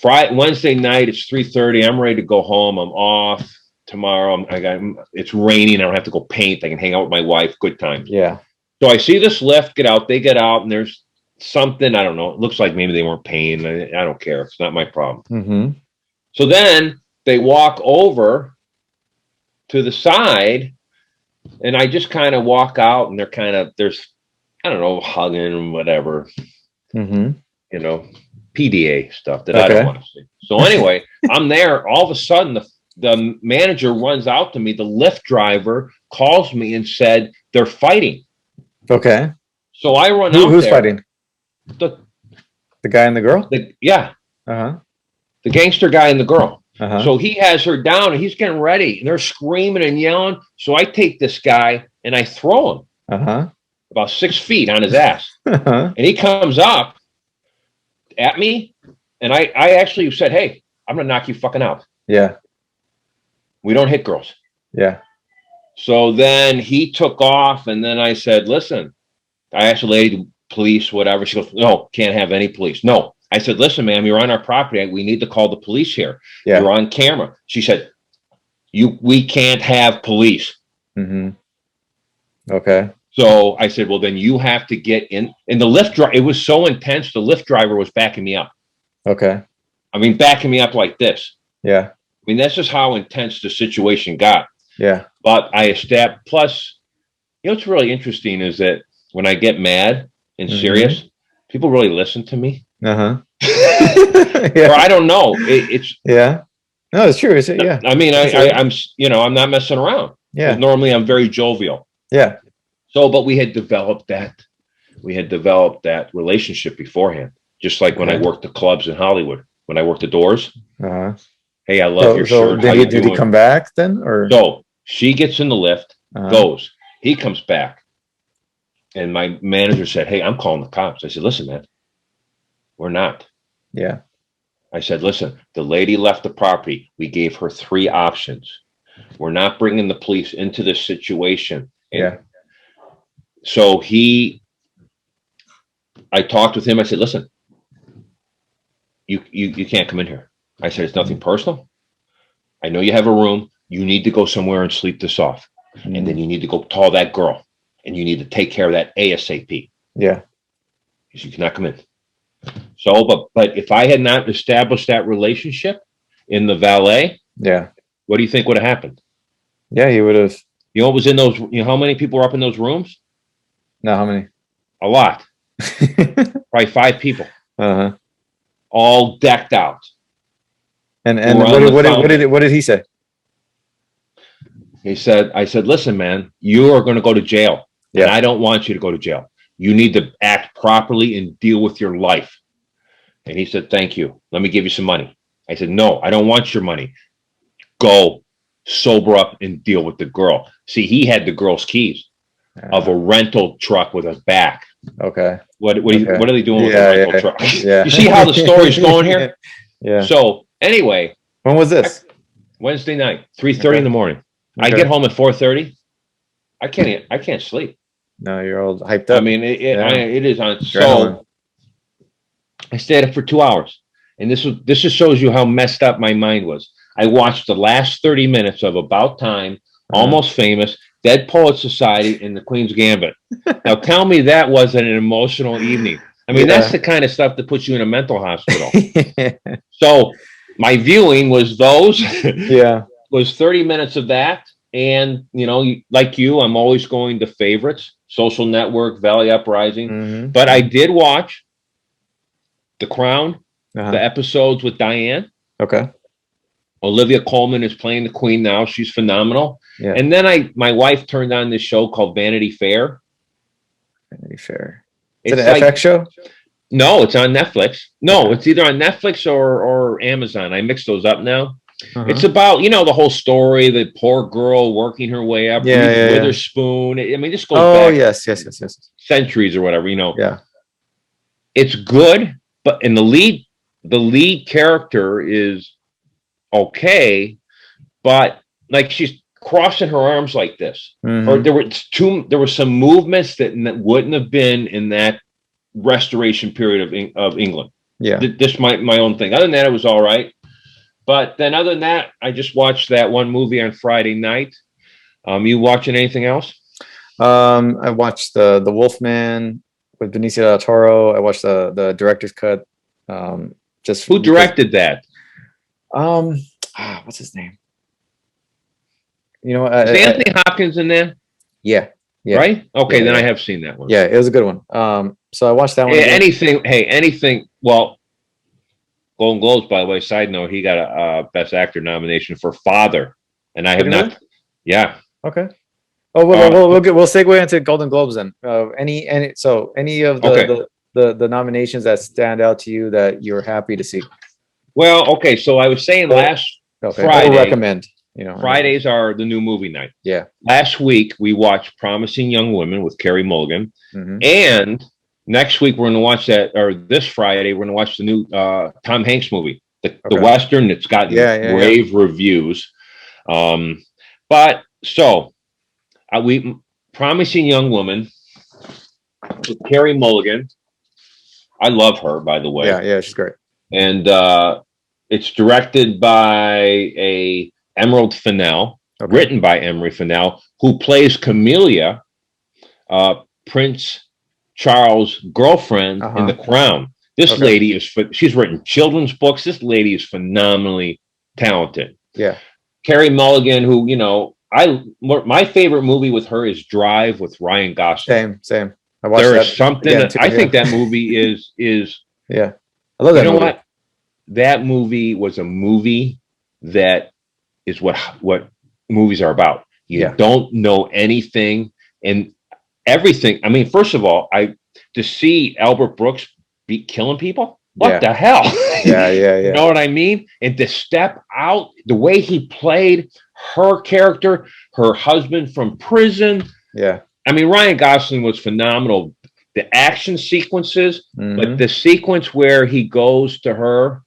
Wednesday night, it's 3:30. I'm ready to go home. I'm off. Tomorrow it's raining. I don't have to go paint. I can hang out with my wife. Good times. Yeah. So I see this lift get out. They get out, and there's something, I don't know. It looks like maybe they weren't paying. I don't care. It's not my problem. So then they walk over to the side, and I just kind of walk out, and there's I don't know, hugging and whatever. You know, PDA stuff that I don't want to see. So anyway, I'm there. All of a sudden, the manager runs out to me. The Lyft driver calls me and said they're fighting. Okay. So I run out. Who's there. fighting? The guy and the girl? Yeah. The gangster guy and the girl. So he has her down, and he's getting ready, and they're screaming and yelling. So I take this guy and I throw him about 6 feet on his ass. And he comes up at me, and I actually said, "Hey, I'm gonna knock you fucking out." Yeah. We don't hit girls. Yeah. So then he took off, and then I said, "Listen," I asked the lady, police, whatever. She goes, "No, can't have any police." No. I said, "Listen, ma'am, you're on our property. We need to call the police here. Yeah. You're on camera." She said, we can't have police." Okay. So I said, "Well, then you have to get in." And the Lyft driver, it was so intense, the Lyft driver was backing me up. Okay. I mean, backing me up like this. Yeah. I mean, that's just how intense the situation got. Yeah. But I established, plus, what's really interesting is that when I get mad and serious, people really listen to me. Yeah. Or I don't know. It's yeah. No, it's true. Yeah. I mean, I'm not messing around. Yeah. Normally I'm very jovial. Yeah. So, but we had developed that relationship beforehand. Just like when I worked the clubs in Hollywood, when I worked the doors. Hey, I love your shirt. Did he come back then? Or so she gets in the lift, goes. He comes back. And my manager said, "Hey, I'm calling the cops." I said, "Listen, man, we're not." Yeah. I said, "Listen, the lady left the property. We gave her 3 options. We're not bringing the police into this situation." And so I talked with him. I said, "Listen, you can't come in here." I said, "It's nothing personal. I know you have a room. You need to go somewhere and sleep this off. And then you need to go call that girl. And you need to take care of that ASAP." Yeah. Because you cannot come in. So, but if I had not established that relationship in the valet, what do you think would have happened? Yeah, he would have. You know what was in those? You know how many people were up in those rooms? No, how many? A lot. Probably 5 people. All decked out. And what did he say? He said, "I said, listen, man, you are going to go to jail. Yeah. And I don't want you to go to jail. You need to act properly and deal with your life." And he said, "Thank you. Let me give you some money." I said, "No, I don't want your money. Go sober up and deal with the girl." See, he had the girl's keys of a rental truck with a back. Okay. What are they doing with a rental truck? Yeah. You see how the story's going here? Yeah. So anyway. When was this? Wednesday night, 3:30 in the morning. I get home at 4:30. I can't sleep. No, you're all hyped up. I mean, it is on. So I stayed up for 2 hours, and this just shows you how messed up my mind was. I watched the last 30 minutes of About Time, Almost Famous, Dead Poet Society, and The Queen's Gambit. Now tell me that wasn't an emotional evening. I mean, that's the kind of stuff that puts you in a mental hospital. So my viewing was was 30 minutes of that. And, you know, like you, I'm always going to favorites, Social Network, Valley Uprising. But I did watch The Crown, the episodes with Diane. Okay. Olivia Colman is playing the Queen now. She's phenomenal. Yeah. And then my wife turned on this show called Vanity Fair. Vanity Fair. Is it an FX show? No, it's on Netflix. No, it's either on Netflix or Amazon. I mix those up now. It's about, you know, the whole story, the poor girl working her way up, Witherspoon. I mean, this goes back yes. centuries or whatever, you know. Yeah. It's good, but in the lead character is okay, but like she's crossing her arms like this. Or there were some movements that wouldn't have been in that restoration period of England. Yeah. This my own thing. Other than that, it was all right. But then other than that, I just watched that one movie on Friday night. You watching anything else? I watched the Wolfman with Benicio del Toro. I watched the director's cut. Who directed that? What's his name? You know, is Anthony Hopkins in there? Yeah. Right? Okay, then I have seen that one. Yeah, it was a good one. So I watched that one. Anything. Well, Golden Globes, by the way, side note, he got a Best Actor nomination for Father, and I have not. Really? Yeah. Okay. Oh, we'll segue into Golden Globes then. Any of the nominations that stand out to you that you're happy to see? Well, okay. So I was saying last Friday. We'll recommend. You know, Fridays are the new movie night. Yeah. Last week we watched Promising Young Women with Carey Mulligan, and next week we're going to watch that, or this Friday we're going to watch the new Tom Hanks movie, the Western that's gotten rave reviews. But so we Promising Young Woman with Carey Mulligan. I love her, by the way. Yeah, she's great. And it's directed by Emerald Fennell, written by Emery Fennell, who plays Camellia, Prince Charles' girlfriend in The Crown. This lady she's written children's books. This lady is phenomenally talented. Yeah. Carey Mulligan, who, you know, my favorite movie with her is Drive with Ryan Gosling. Same. I watched there is something I think that movie is yeah. I love that movie. You know what? That movie was a movie that is what movies are about. You don't know anything and everything. I mean, first of all, to see Albert Brooks killing people, what the hell? Yeah. You know what I mean? And to step out, the way he played her character, her husband from prison. Yeah. I mean, Ryan Gosling was phenomenal. The action sequences, but the sequence where he goes to her,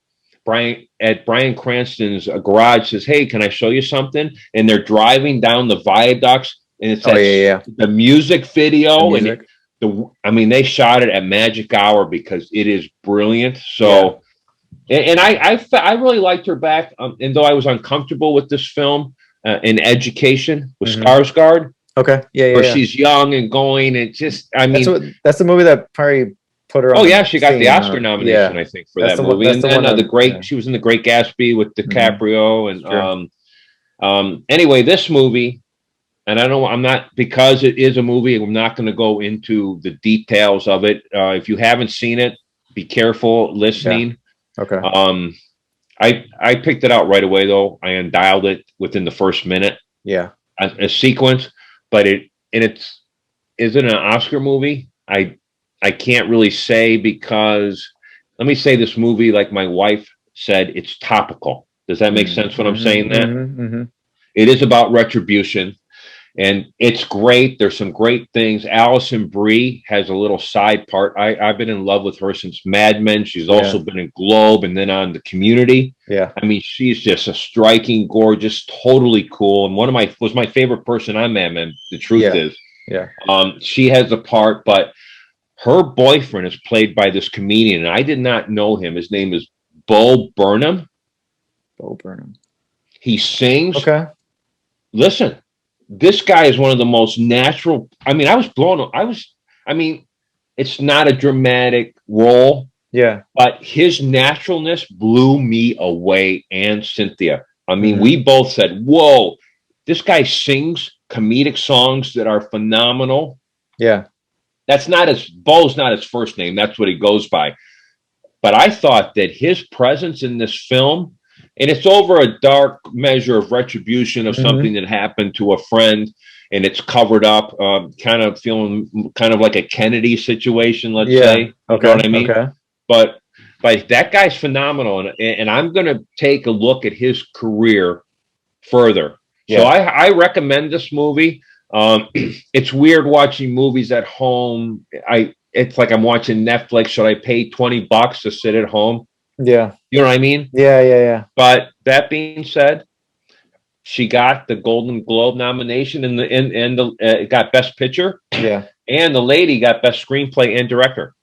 Bryan Cranston's garage, says, "Hey, can I show you something?" And they're driving down the viaducts, and it's the music video. They shot it at Magic Hour because it is brilliant. So, and I really liked her back. And though I was uncomfortable with this film, in Education with Skarsgård. Okay. Yeah. Where she's young and going, and just, I mean, that's the movie that probably put her on. Oh yeah, she got the Oscar nomination, I think, for that movie. And then she was in The Great Gatsby with DiCaprio, and anyway, this movie, and I'm not, because it is a movie, I'm not going to go into the details of it. If you haven't seen it, be careful listening. Yeah. Okay. I picked it out right away though. I undialed it within the first minute. Yeah. A sequence. But is it an Oscar movie? I can't really say, because let me say this movie, like my wife said, it's topical. Does that make sense when I'm saying that? It is about retribution, and it's great. There's some great things. Alison Brie has a little side part. I've been in love with her since Mad Men. She's also been in Globe and then on The Community. Yeah. I mean, she's just a striking, gorgeous, totally cool. And was my favorite person on Mad Men. The truth is, she has a part, but her boyfriend is played by this comedian, and I did not know him. His name is Bo Burnham. Bo Burnham. He sings. Okay. Listen, this guy is one of the most natural. I mean, I was blown. I mean, it's not a dramatic role. Yeah. But his naturalness blew me away, and Cynthia. I mean, we both said, whoa, this guy sings comedic songs that are phenomenal. Yeah. Bo's not his first name. That's what he goes by. But I thought that his presence in this film, and it's over a dark measure of retribution of something that happened to a friend, and it's covered up, kind of feeling kind of like a Kennedy situation, let's say. You know what I mean? Okay. But that guy's phenomenal, and I'm going to take a look at his career further. Yeah. So I recommend this movie. It's weird watching movies at home. It's like I'm watching Netflix. Should I pay $20 to sit at home? Yeah. You know what I mean? Yeah. But that being said, she got the Golden Globe nomination and the got Best Picture. Yeah. And the lady got Best Screenplay and Director.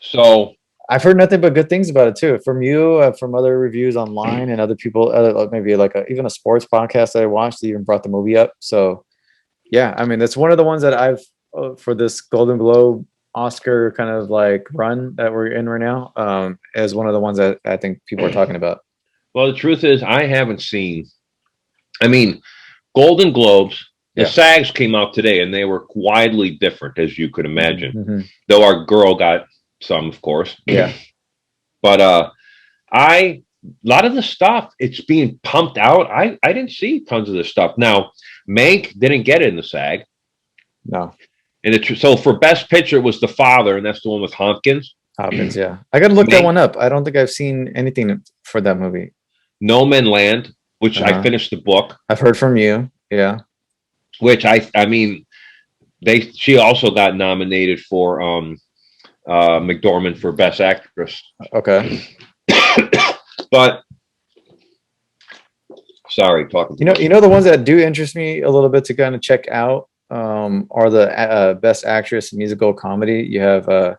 So I've heard nothing but good things about it too, from you, from other reviews online, and other people. Maybe like even a sports podcast that I watched that even brought the movie up. So, yeah, I mean, that's one of the ones that I've for this Golden Globe, Oscar kind of like run that we're in right now, is one of the ones that I think people are talking about. Well, the truth is, I haven't seen. I mean, Golden Globes. The SAGs came out today, and they were widely different, as you could imagine. Though our girl got some, of course. Yeah. But a lot of the stuff, it's being pumped out. I didn't see tons of this stuff. Now, Mank didn't get it in the SAG. No. And so for Best Picture, it was The Father, and that's the one with Hopkins. Yeah. I got to look that one up. I don't think I've seen anything for that movie. No Man Land, which I finished the book. I've heard from you. Yeah. Which I mean, she also got nominated for McDormand for Best Actress. Okay. But sorry, talking. You know the ones that do interest me a little bit to kind of check out are the Best Actress Musical Comedy. You have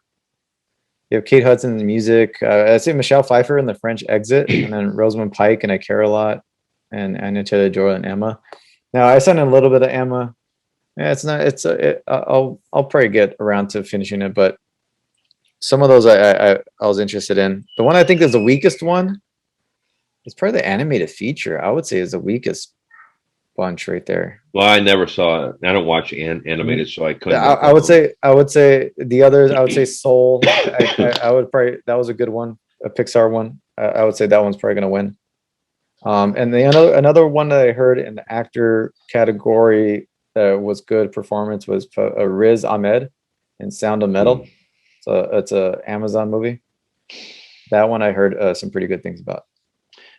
Kate Hudson in the music. I'd say Michelle Pfeiffer in The French Exit, and then Rosamund Pike and I Care a Lot, and Anya Taylor-Joy and Emma. Now I signed a little bit of Emma. Yeah, it's not. I'll probably get around to finishing it, but some of those I was interested in. The one I think is the weakest one. It's probably the animated feature. I would say is the weakest bunch right there. Well, I never saw it. I don't watch animated, so I couldn't. I would say the others. I would say Soul. I would probably, that was a good one, a Pixar one. I would say that one's probably going to win. And another one that I heard in the actor category that was good performance was Riz Ahmed in Sound of Metal. So it's a Amazon movie. That one I heard some pretty good things about.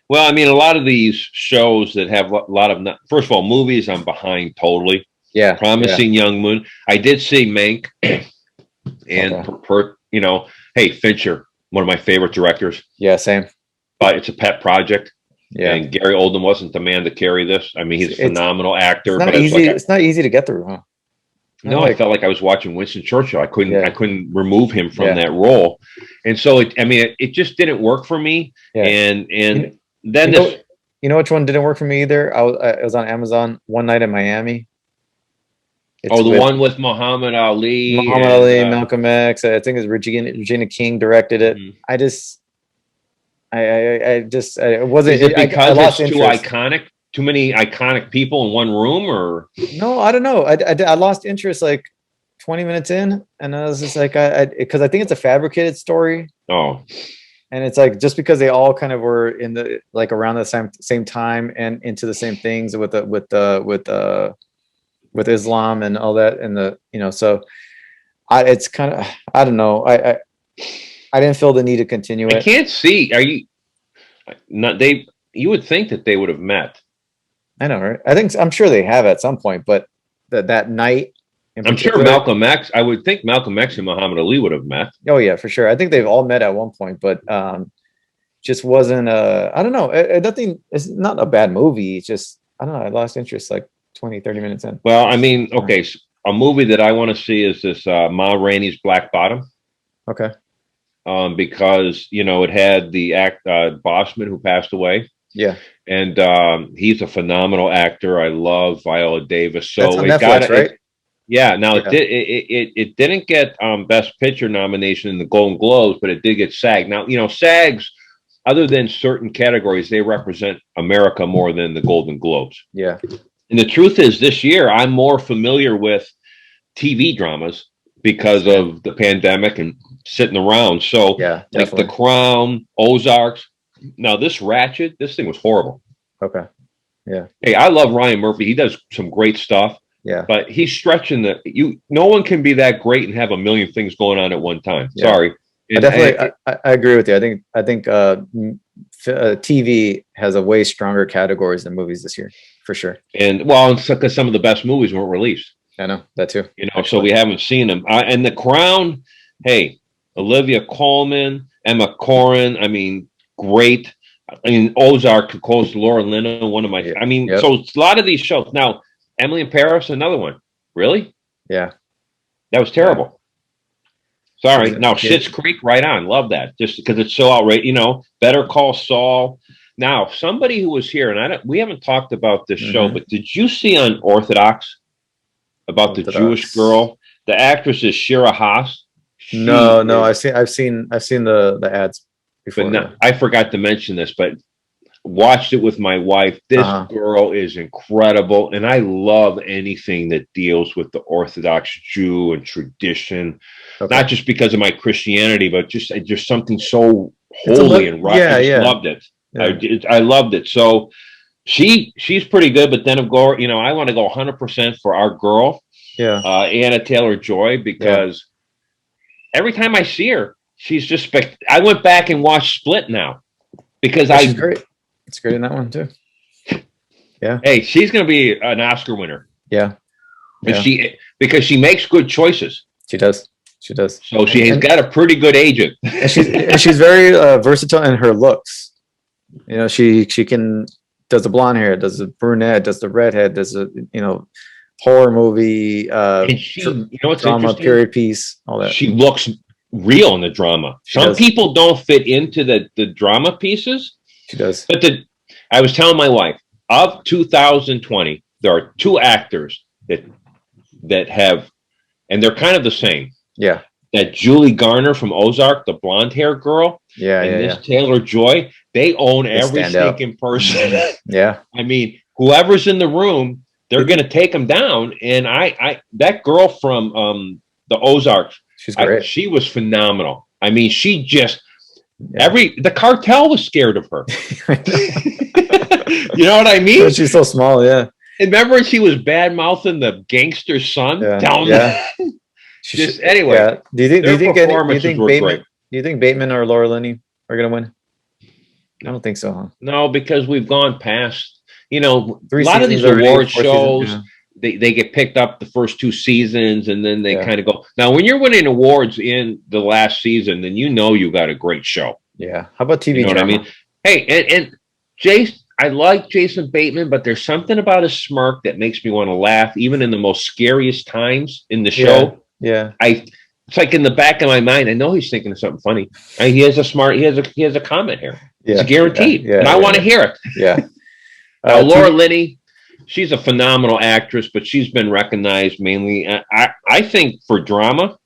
Well, I mean, a lot of these shows that have a lot of, first of all, movies I'm behind totally. Yeah. Promising Young Moon. I did see Mank, and hey, Fincher, one of my favorite directors. Yeah, same. But it's a pet project. Yeah. And Gary Oldman wasn't the man to carry this. I mean, he's a phenomenal actor. It's not easy. It's not easy to get through, huh? No, I felt like I was watching Winston Churchill. I couldn't remove him from that role, and so it just didn't work for me. Yeah. And then you know which one didn't work for me either? It was on Amazon. One Night in Miami. The one with Muhammad Ali, Malcolm X. I think it's Regina King directed it. I wasn't. Is it because it's too iconic? Too many iconic people in one room, or no? I don't know. I lost interest like 20 minutes in, and I was just like, because I think it's a fabricated story. Oh, and it's like just because they all kind of were in the like around the same time and into the same things with Islam and all that, and so it's kind of, I don't know. I didn't feel the need to continue it. I can't see. Are you not? You would think that they would have met. I know, right? I'm sure they have at some point, but that night. I'm sure Malcolm X. I would think Malcolm X and Muhammad Ali would have met. Oh yeah, for sure. I think they've all met at one point, but just wasn't. I don't know. Nothing. It's not a bad movie. It's just, I don't know. I lost interest like 20, 30 minutes in. Well, I mean, okay. So a movie that I want to see is this Ma Rainey's Black Bottom. Okay. because it had the Bossman who passed away. Yeah. And he's a phenomenal actor. I love Viola Davis. So That's on it Netflix, got right? yeah. Now Yeah. it didn't get Best Picture nomination in the Golden Globes, but it did get SAG. Now SAGs, other than certain categories, they represent America more than the Golden Globes. Yeah. And the truth is, this year I'm more familiar with TV dramas because of the pandemic and sitting around. So Yeah, like The definitely. Crown, Ozarks. Now this Ratchet, this thing was horrible. Okay. Yeah. Hey, I love Ryan Murphy. He does some great stuff, Yeah. but he's stretching no one can be that great and have a million things going on at one time. Yeah. Sorry. I agree with you. I think TV has a way stronger categories than movies this year, for sure. And well, because some of the best movies weren't released. I know that too. So we haven't seen them. And The Crown, hey, Olivia Colman, Emma Corrin, I mean, great. I mean, Ozark, of course, Laura Linney, one of my. I mean, Yep. so it's a lot of these shows. Now, Emily in Paris, another one. Really? Yeah. That was terrible. Sorry. Yeah. Now, Schitt's Creek, right on. Love that. Just because it's so outrageous. Better Call Saul. Now, somebody who was here, and we haven't talked about this show, but did you see on Orthodox about the Jewish girl? The actress is Shira Haas. No, I've seen the ads before. But I forgot to mention this, but watched it with my wife. This girl is incredible, and I love anything that deals with the Orthodox Jew and tradition. Okay. Not just because of my Christianity, but just something so holy and right. I just loved it. Yeah. I loved it. So she's pretty good, but then of course, I want to go 100% for our girl, Anna Taylor-Joy, because every time I see her, she's just I went back and watched Split now because she's great. It's great in that one too. Yeah. Hey, she's going to be an Oscar winner. Yeah. Because she makes good choices. She does. So she has got a pretty good agent. And she's very versatile in her looks. She does the blonde hair, does the brunette, does the redhead, does the horror movie, and she, what's drama, period piece, all that. She looks real in the drama. Some people don't fit into the drama pieces. She does. But I was telling my wife, of 2020, there are two actors that have, and they're kind of the same. Yeah. That Julie Garner from Ozark, the blonde hair girl. Yeah. And this Taylor-Joy, they own every stinking person. Yeah. I mean, whoever's in the room, they're going to take them down. And that girl from the Ozarks, she's great. She was phenomenal. I mean, she just the cartel was scared of her. You know what I mean? She's so small. Yeah. And remember, she was bad mouthing the gangster's son down there. Anyway. Yeah. Do you think Bateman or Laura Linney are going to win? I don't think so, huh? No, because we've gone past, a lot of these award shows, they get picked up the first two seasons and then they kind of go. Now, when you're winning awards in the last season, then you got a great show. Yeah. How about TV? You know what I mean? Hey, and Jason, I like Jason Bateman, but there's something about his smirk that makes me want to laugh, even in the most scariest times in the show. Yeah. It's like in the back of my mind, I know he's thinking of something funny. He has a comment here. Yeah. It's guaranteed. Yeah. And I want to hear it. Yeah. Laura Linney, she's a phenomenal actress, but she's been recognized mainly. I think for drama,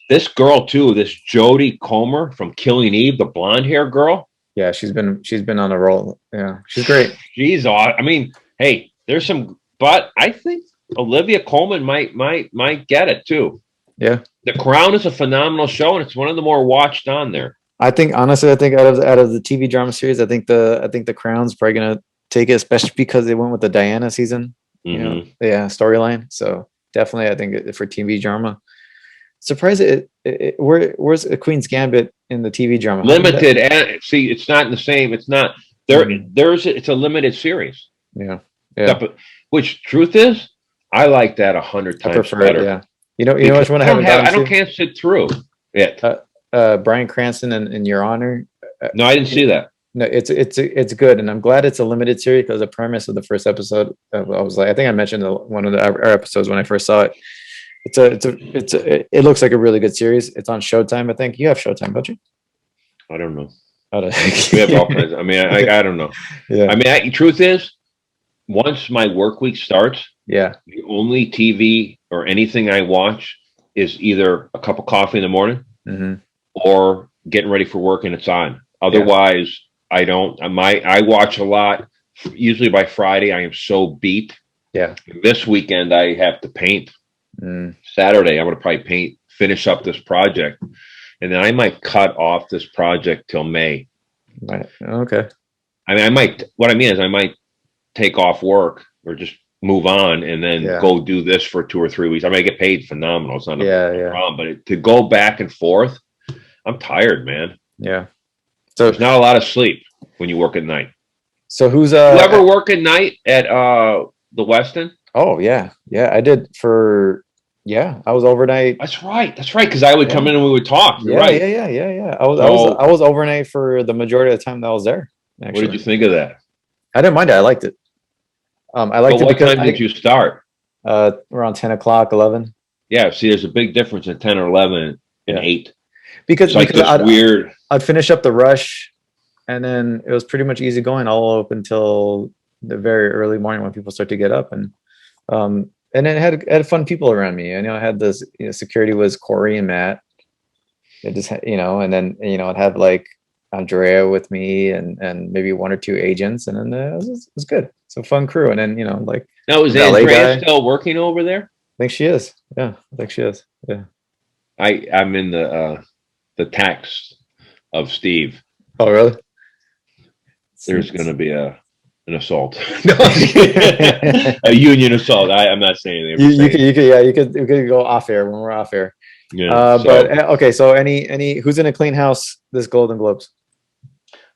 this girl too, this Jodie Comer from Killing Eve, the blonde hair girl. Yeah, she's been on a roll. Yeah, she's great. She's awesome. I mean, hey, there's some, but I think Olivia Colman might get it too. Yeah, The Crown is a phenomenal show, and it's one of the more watched on there. Honestly, I think out of the TV drama series, I think the Crown's probably gonna take it, especially because they went with the Diana season. Storyline. So definitely, I think for TV drama. Surprised where's a Queen's Gambit in the TV drama? Limited, and see, it's not the same. It's not there. It's a limited series. Yeah. Which truth is, I like that 100 times better. Yeah. You know which one I can't sit through it. Bryan Cranston in Your Honor. No, I didn't see that. No, it's good, and I'm glad it's a limited series because the premise of the first episode, I was like, I think I mentioned one of our episodes when I first saw it. It looks like a really good series. It's on Showtime, I think. You have Showtime, don't you? I don't know. I don't- We have all kinds. I mean, I don't know. Yeah. I mean, truth is, once my work week starts, Yeah. the only TV or anything I watch is either a cup of coffee in the morning Hmm. or getting ready for work and it's on. Otherwise, I don't. I watch a lot. Usually by Friday, I am so beat. Yeah. This weekend, I have to paint. Mm. Saturday, I'm going to probably finish up this project, and then I might cut off this project till May. Right. Okay. I mean, what I mean is I might take off work or just move on and then Yeah. go do this for 2 or 3 weeks. I may get paid phenomenal. It's not a problem, but to go back and forth, I'm tired, man. Yeah. So there's not a lot of sleep when you work at night. So who's you ever work at night at the Westin? Oh yeah, yeah, I did for I was overnight. That's right. Because I would come in and we would talk. You're yeah, right. Yeah. I was overnight for the majority of the time that I was there. Actually. What did you think of that? I didn't mind it. I liked it. I liked it because what time did you start? Around 10 o'clock, 11. Yeah. See, there's a big difference in 10 or 11 and 8. Because weird. I'd finish up the rush, and then it was pretty much easy going all up until the very early morning when people start to get up, and then had fun people around me. I know I had this security was Corey and Matt. It just and then I'd have like Andrea with me and maybe 1 or 2 agents, and then it was good. It's a fun crew, and then like now is Andrea still working over there? I think she is. Yeah, I think she is. Yeah, I'm in the text of Steve. Oh really? There's going to be an assault, a union assault. I'm not saying anything. You could go off air when we're off air. Yeah. But okay. So any who's in a clean house this Golden Globes?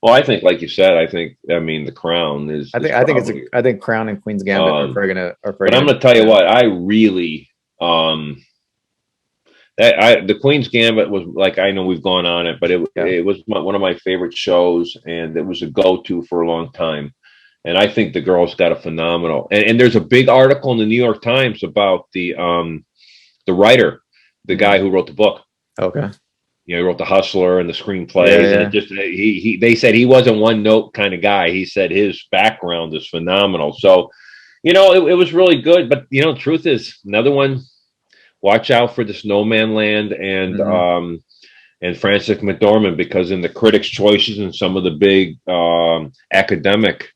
Well, I think, like you said, the Crown is. I think Crown and Queen's Gambit are probably gonna. But I'm going to tell you what, I really the Queen's Gambit was like, I know we've gone on it, but it was one of my favorite shows, and it was a go-to for a long time. And I think the girls got a phenomenal. And there's a big article in the New York Times about the writer, the guy who wrote the book. Okay. He wrote The Hustler and the screenplays, and it just they said he wasn't one note kind of guy. He said his background is phenomenal. So, it was really good. But truth is, another one. Watch out for this No Man Land and Frances McDormand, because in the Critics' Choices and some of the big academic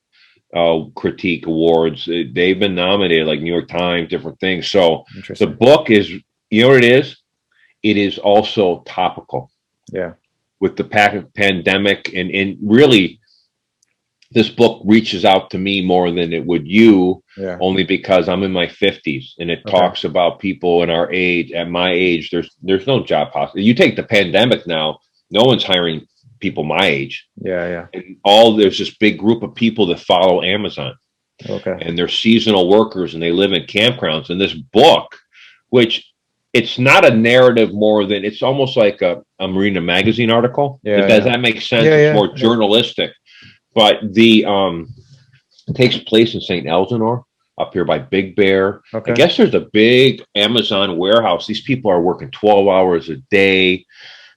critique awards, they've been nominated, like New York Times, different things. So the book is, what it is? It is also topical. Yeah. With the pandemic, and really, this book reaches out to me more than it would you, only because I'm in my 50s, and it talks about people in our age. At my age, there's no job possible. You take the pandemic now, no one's hiring people my age. Yeah. And there's this big group of people that follow Amazon. Okay. And they're seasonal workers, and they live in campgrounds. And this book, which it's not a narrative more than, it's almost like I'm reading a magazine article. Does that make sense? It's more journalistic. But it takes place in St. Elsinore, up here by Big Bear. Okay. I guess there's a big Amazon warehouse. These people are working 12 hours a day.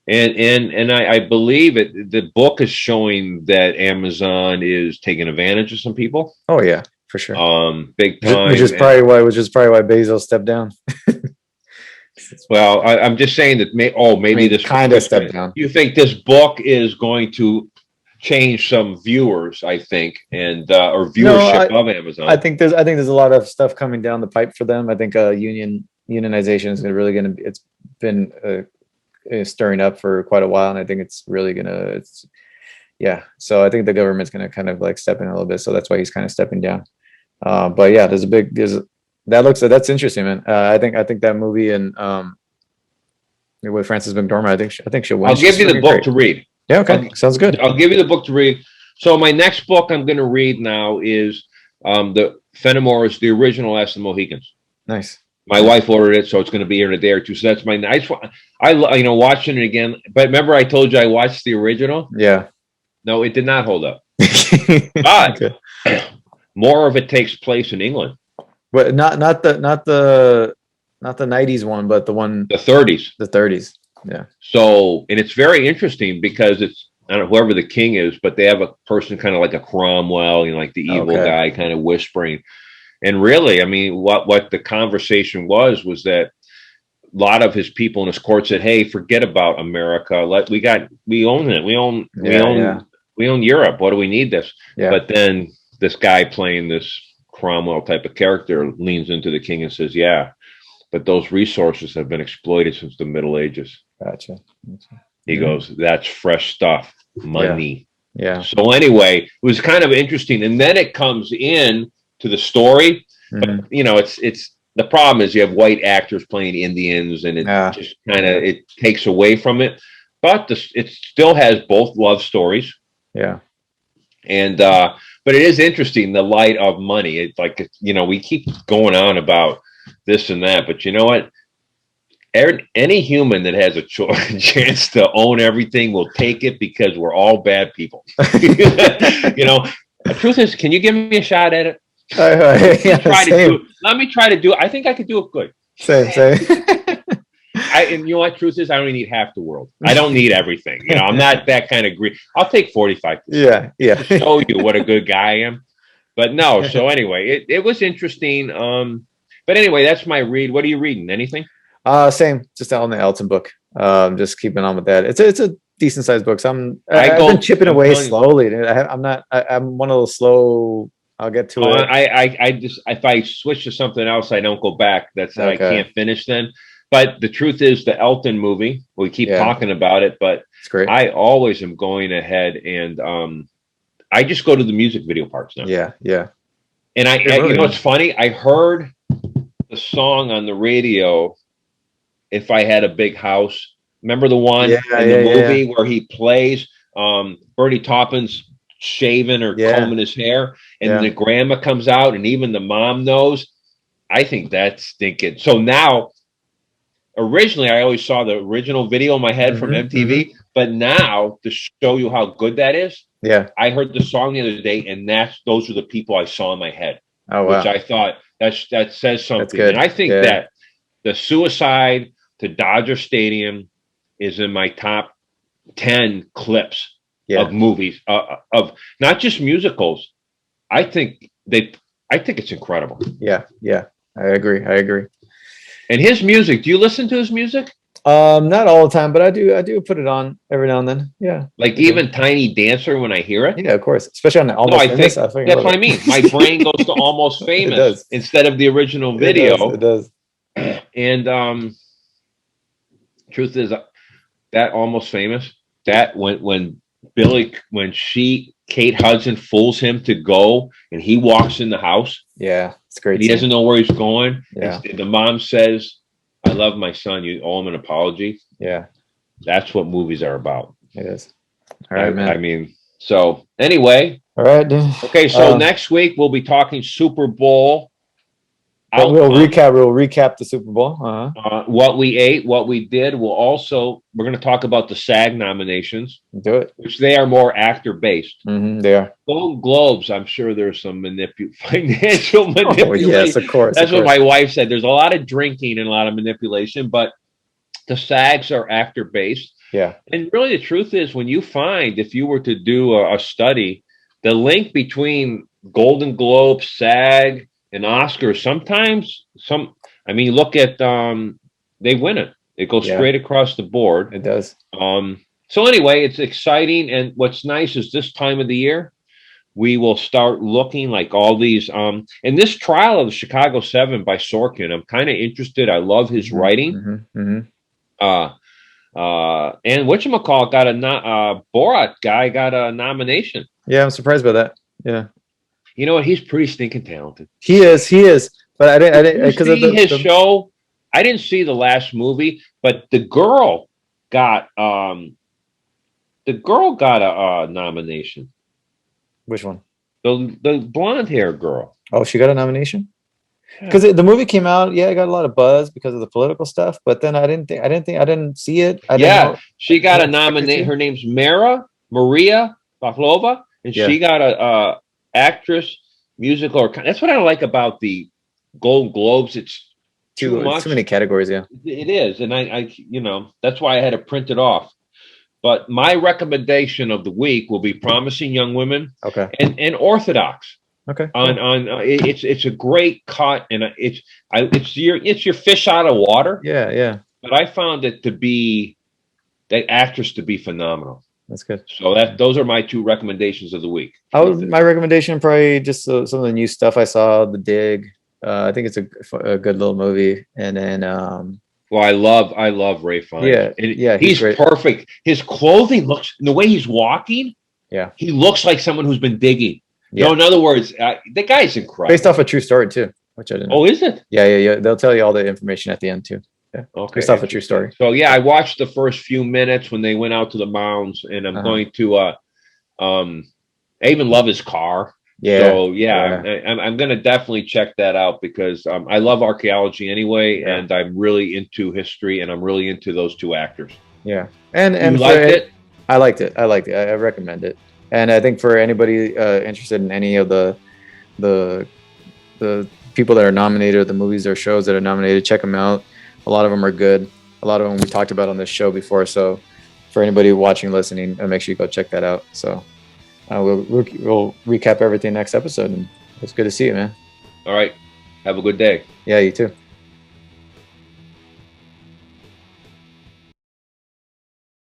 And I believe the book is showing that Amazon is taking advantage of some people. Oh yeah, for sure. Big time. Which is probably why Bezos stepped down. Well, I'm just saying that maybe this kind of stepped down. You think this book is going to change some viewers, I think, and or viewership of Amazon. I think there's a lot of stuff coming down the pipe for them. I think unionization is it's been stirring up for quite a while, and I think it's really so I think the government's gonna kind of like step in a little bit, so that's why he's kind of stepping down. But yeah, that's interesting, man. I think that movie and with Frances McDormand, I think she'll win. I'll give you the book to read. Yeah, okay. Sounds good. I'll give you the book to read. So my next book I'm going to read now is the Fenimore's The Original As the Mohicans. Nice. My wife ordered it, so it's going to be here in a day or two. So that's my nice one. Watching it again. But remember I told you I watched the original? Yeah. No, it did not hold up. But more of it takes place in England. But not the not the '90s one, but the one the 30s. the '30s. Yeah. So, and it's very interesting because it's, I don't know whoever the king is, but they have a person kind of like a Cromwell, you know, like the evil Okay. guy kind of whispering. And really, I mean, what the conversation was that a lot of his people in his court said, "Hey, forget about America. We own it. We own Europe. What do we need this?" Yeah. But then this guy playing this Cromwell type of character leans into the king and says, "Yeah, but those resources have been exploited since the Middle Ages." Gotcha. He goes, "That's fresh stuff, money." Yeah. So anyway, it was kind of interesting, and then it comes in to the story. But you know, it's the problem is you have white actors playing Indians, and it just kind of it takes away from it. But it still has both love stories. Yeah. And but it is interesting, the light of money. It's like, you know, we keep going on about this and that, but you know what? Any human that has a chance to own everything will take it because we're all bad people. You know, the truth is, can you give me a shot at it? Let me try to do it. I think I could do it good. Same. And you know what? Truth is, I only need half the world. I don't need everything. You know, I'm not that kind of greedy. I'll take 45%. Yeah. To show you what a good guy I am. But no. So anyway, it was interesting. But anyway, that's my read. What are you reading? Anything? Same. Just on the Elton book. Just keeping on with that. It's a decent sized book. So I've been chipping away slowly. I'm one of those slow. I'll get to it. I just, if I switch to something else, I don't go back. That's I can't finish then. But the truth is, the Elton movie, we keep talking about it, but it's great. I always am going ahead and I just go to the music video parts now. Yeah. And you know what's funny? I heard the song on the radio, If I Had a Big House. Remember the one in the movie where he plays Bernie Taupin's shaving or combing his hair, and the grandma comes out, and even the mom knows. I think that's stinking. So now, originally, I always saw the original video in my head from MTV, but now to show you how good that is, I heard the song the other day, and those are the people I saw in my head. Oh, wow. Which I thought that says something. And I think that the Suicide to Dodger Stadium is in my top 10 clips of movies, of not just musicals. I think it's incredible. Yeah. I agree. And his music, do you listen to his music? Not all the time, but I do put it on every now and then. Yeah. Like even Tiny Dancer when I hear it? Yeah, of course. Especially on the Almost Famous. That's what I mean. My brain goes to Almost Famous instead of the original video. It does. And truth is that Almost Famous, that when Kate Hudson fools him to go and he walks in the house. Yeah, it's great. He doesn't know where he's going. Yeah. The mom says, "I love my son. You owe him an apology." Yeah. That's what movies are about. It is. All right, man. I mean, so anyway. All right, dude. Okay, so next week we'll be talking Super Bowl. We'll recap the Super Bowl. What we ate, what we did. We're going to talk about the SAG nominations. Do it. Which they are more actor based. They are. Golden Globes, I'm sure there's some financial manipulation. Oh, yes, of course. That's what my wife said. There's a lot of drinking and a lot of manipulation, but the SAGs are actor based. Yeah. And really the truth is, when you find, if you were to do a study, the link between Golden Globe, SAG, and Oscars, sometimes look at they win it. It goes straight across the board. It does. So anyway, it's exciting, and what's nice is this time of the year we will start looking like all these and this trial of the Chicago 7 by Sorkin. I'm kind of interested. I love his writing. And whatchamacallit got Borat guy got a nomination. Yeah, I'm surprised by that. Yeah. You know what? He's pretty stinking talented. He is. But I didn't because of his show. I didn't see the last movie, but the girl got a nomination. Which one? The blonde hair girl. Oh, she got a nomination? Because the movie came out, it got a lot of buzz because of the political stuff. But then I didn't see it. She got a nomination. Her name's Maria Pavlova, and she got a actress, musical. That's what I like about the Golden Globes. too it's much. too many categories. Yeah. It is, and I that's why I had to print it off. But my recommendation of the week will be Promising Young Women Okay. and Orthodox. Okay. It's a great cut, and it's your fish out of water. Yeah. Yeah. But I found it to be that actress to be phenomenal. That's good. So those are my two recommendations of the week. My recommendation probably just some of the new stuff I saw. The Dig. I think it's a good little movie. And then well, I love Ray Fiennes. Yeah, and yeah, he's perfect. His clothing looks, the way he's walking. Yeah, he looks like someone who's been digging. Yeah. No, in other words, the guy's incredible. Based off a true story too, which I didn't know. Oh, is it? Yeah. They'll tell you all the information at the end too. Yeah. Okay. Based off a true story. So yeah, I watched the first few minutes when they went out to the mounds, and I'm going to I even love his car. Yeah. So I'm going to definitely check that out because I love archaeology anyway, and I'm really into history, and I'm really into those two actors. Yeah. And you liked it? I liked it. I recommend it. And I think for anybody interested in any of the people that are nominated, or the movies or shows that are nominated, check them out. A lot of them are good. A lot of them we talked about on this show before. So for anybody watching, listening, make sure you go check that out. So we'll recap everything next episode, and it's good to see you, man. All right. Have a good day. Yeah, you too.